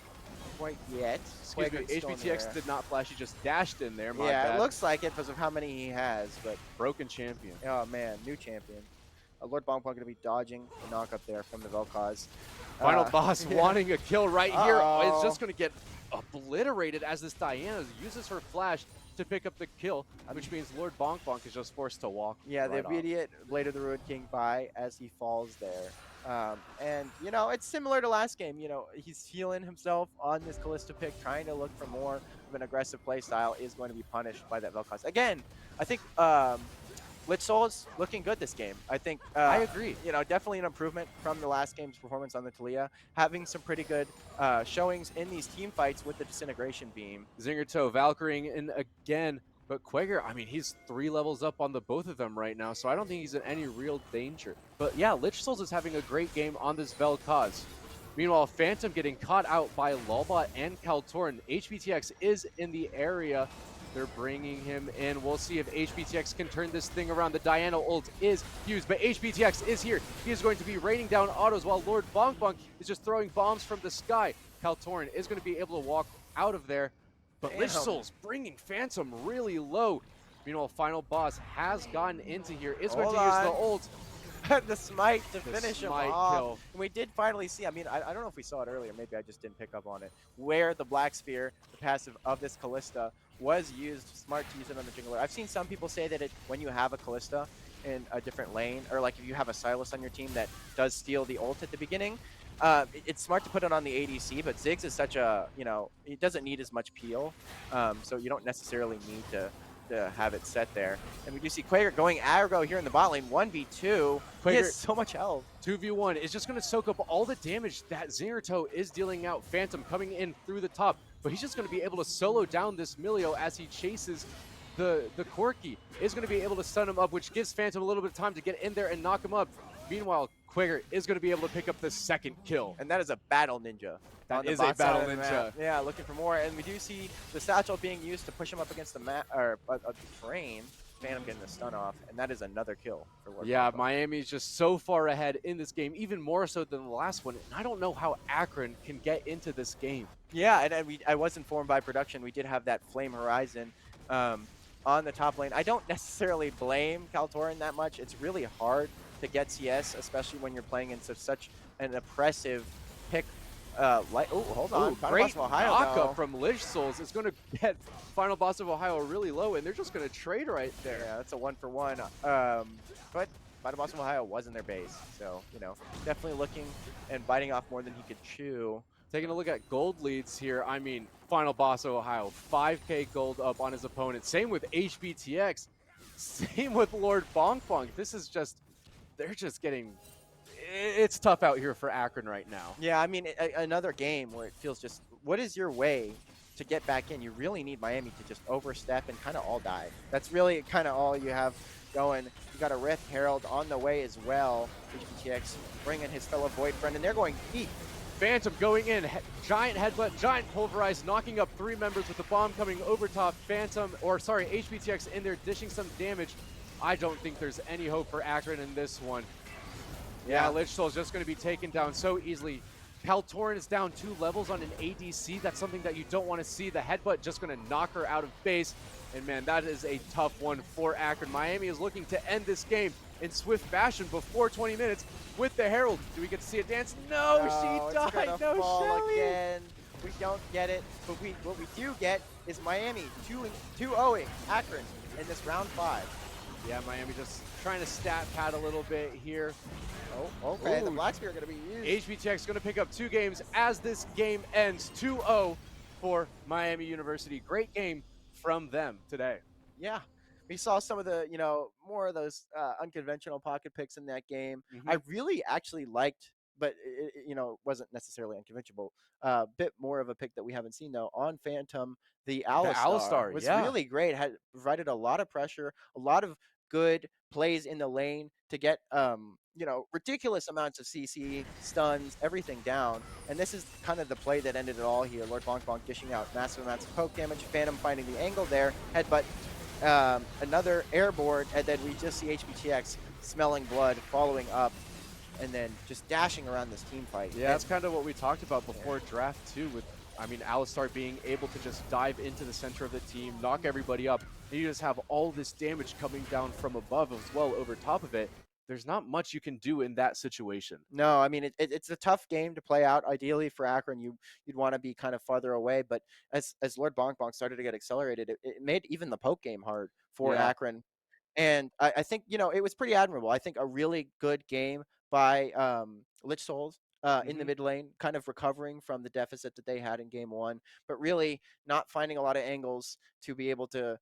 quite yet? Excuse me, HBTX did not flash, he just dashed in there. My yeah, bad. It looks like it because of how many he has, but... Broken champion. Oh man, new champion. Lord Bongbong going to be dodging the knock up there from the Vel'Koz. Final boss wanting a kill right here. It's just going to get obliterated as this Diana uses her flash to pick up the kill, which means Lord Bonk Bonk is just forced to walk. Yeah, the immediate Blade of the Ruined King by as he falls there. And, you know, it's similar to last game. You know, he's healing himself on this Kalista pick, trying to look for more of an aggressive play style, is going to be punished by that Vel'Koz. Again, I think Lich Souls looking good this game. I think I agree. You know, definitely an improvement from the last game's performance on the Talia, having some pretty good showings in these team fights with the Disintegration Beam. Zingerto Valkyring in again, but Quager, I mean, he's 3 levels up on the both of them right now, so I don't think he's in any real danger. But yeah, Lich Souls is having a great game on this Vel'Koz. Meanwhile, Phantom getting caught out by Lolbot and Kaltorn. HBTX is in the area. They're bringing him in. We'll see if HBTX can turn this thing around. The Diana ult is used, but HBTX is here. He is going to be raining down autos while Lord Bonk Bonk is just throwing bombs from the sky. Kaltorn is going to be able to walk out of there, but Lich Souls bringing Phantom really low. Meanwhile, final boss has gotten into here. Is going to use the ult. the smite to The finish him smite off. kill. And we did finally see, I mean, I don't know if we saw it earlier, maybe I just didn't pick up on it, where the Black Spear, the passive of this Callista, was used. Smart to use it on the jungler. I've seen some people say that when you have a Callista in a different lane, or like if you have a Sylas on your team that does steal the ult at the beginning, it's smart to put it on the ADC, but Ziggs is such a, it doesn't need as much peel, so you don't necessarily need to have it set there. And we do see Quaker going aggro here in the bot lane, 1v2. He Quaker has so much health. 2v1 is just going to soak up all the damage that Zingerto is dealing out. Phantom coming in through the top, but he's just going to be able to solo down this Milio as he chases the Corki. Is going to be able to stun him up, which gives Phantom a little bit of time to get in there and knock him up. Meanwhile, Quaker is going to be able to pick up the second kill. And that is a battle ninja. That on the is bot a battle side of the ninja. map. Yeah, looking for more. And we do see the satchel being used to push him up against the map, or the terrain. Phantom getting the stun off, and that is another kill for Lord Yeah, Bongo. Miami's just so far ahead in this game, even more so than the last one. And I don't know how Akron can get into this game. Yeah, and I was informed by production. We did have that Flame Horizon on the top lane. I don't necessarily blame Kaltorin that much. It's really hard to get CS, especially when you're playing in such an oppressive pick. Hold on. Ooh, Final great Boss of Ohio, knockup though. from Lich Souls. It's going to get Final Boss of Ohio really low, and they're just going to trade right there. Yeah, that's a 1-for-1. But Final Boss of Ohio was in their base, so definitely looking and biting off more than he could chew. Taking a look at gold leads here, I mean, Final Boss of Ohio, 5k gold up on his opponent. Same with HBTX. Same with Lord Bonk Bonk. This is just, they're just getting, it's tough out here for Akron right now. Yeah, I mean, another game where it feels just, what is your way to get back in? You really need Miami to just overstep and kind of all die. That's really kind of all you have going. You got a Rift Herald on the way as well. HBTX bringing his fellow Void friend, and they're going deep. Phantom going in, giant headbutt, giant pulverize, knocking up 3 members with the bomb coming over top. Phantom, or sorry, HBTX in there dishing some damage. I don't think there's any hope for Akron in this one. Yeah, Lich Soul's just going to be taken down so easily. Kaltorin is down 2 levels on an ADC. That's something that you don't want to see. The headbutt just going to knock her out of base. And man, that is a tough one for Akron. Miami is looking to end this game in swift fashion before 20 minutes with the Herald. Do we get to see a dance? No, she died. No, Shelly. Again. We don't get it, but what we do get is Miami 2-0ing Akron in this round 5. Yeah, Miami just trying to stat pad a little bit here. Oh, okay. Ooh. The Black Spear are going to be used. HBTX going to pick up 2 games as this game ends 2-0 for Miami University. Great game from them today. Yeah. We saw some of the, more of those unconventional pocket picks in that game. Mm-hmm. I really actually liked, but it wasn't necessarily unconventional. A bit more of a pick that we haven't seen though on Phantom. The Alistar was really great. Had provided a lot of pressure, a lot of good plays in the lane to get ridiculous amounts of CC, stuns, everything down. And this is kind of the play that ended it all here. Lord Bonk Bonk dishing out massive amounts of poke damage. Phantom finding the angle there. Headbutt, another airborne, and then we just see HBTX smelling blood, following up, and then just dashing around this team fight. Yeah, that's kind of what we talked about before draft too, with Alistar being able to just dive into the center of the team, knock everybody up, and you just have all this damage coming down from above as well over top of it. There's not much you can do in that situation. No, I mean, it's a tough game to play out. Ideally for Akron, you'd want to be kind of farther away, but as Lord Bonk Bonk started to get accelerated, it made even the poke game hard for Akron. And I think, it was pretty admirable. I think a really good game by Lich Souls in the mid lane, kind of recovering from the deficit that they had in game 1, but really not finding a lot of angles to be able to,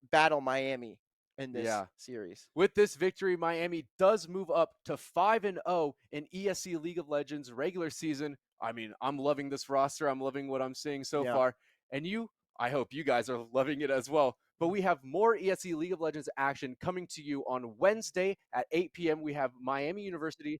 battle Miami in this series. With this victory, Miami does move up to 5-0 in ESC League of Legends regular season. I mean, I'm loving this roster. I'm loving what I'm seeing so far. And I hope you guys are loving it as well. But we have more ESC League of Legends action coming to you on Wednesday at 8 p.m. We have Miami University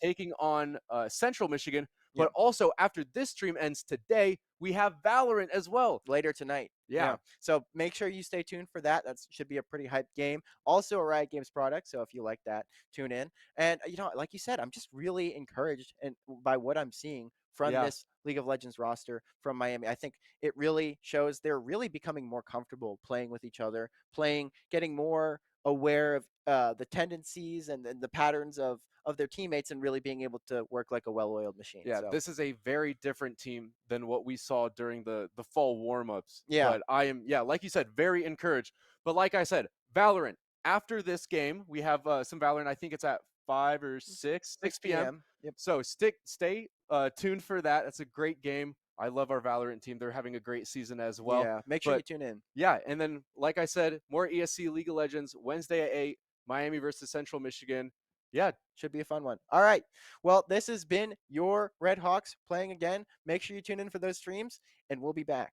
taking on Central Michigan. But also, after this stream ends today, we have Valorant as well. Later tonight. Yeah. So make sure you stay tuned for that. That should be a pretty hyped game. Also a Riot Games product. So if you like that, tune in. And, like you said, I'm just really encouraged by what I'm seeing from this League of Legends roster from Miami. I think it really shows they're really becoming more comfortable playing with each other, getting more aware of the tendencies and the patterns of their teammates and really being able to work like a well-oiled machine. Yeah, So this is a very different team than what we saw during the fall warm-ups. yeah, But I am, yeah, like you said, very encouraged. But like I said, Valorant. After this game, we have some Valorant. I think it's at 5 or 6 p.m. Yep. So stay tuned for that. That's a great game. I love our Valorant team. They're having a great season as well. Yeah. Make sure But you tune in. yeah, and then like I said, more ESC League of Legends Wednesday at 8, Miami versus Central Michigan. Yeah, Should be a fun one. All right. Well, this has been your Red Hawks playing again. Make sure you tune in for those streams, and we'll be back.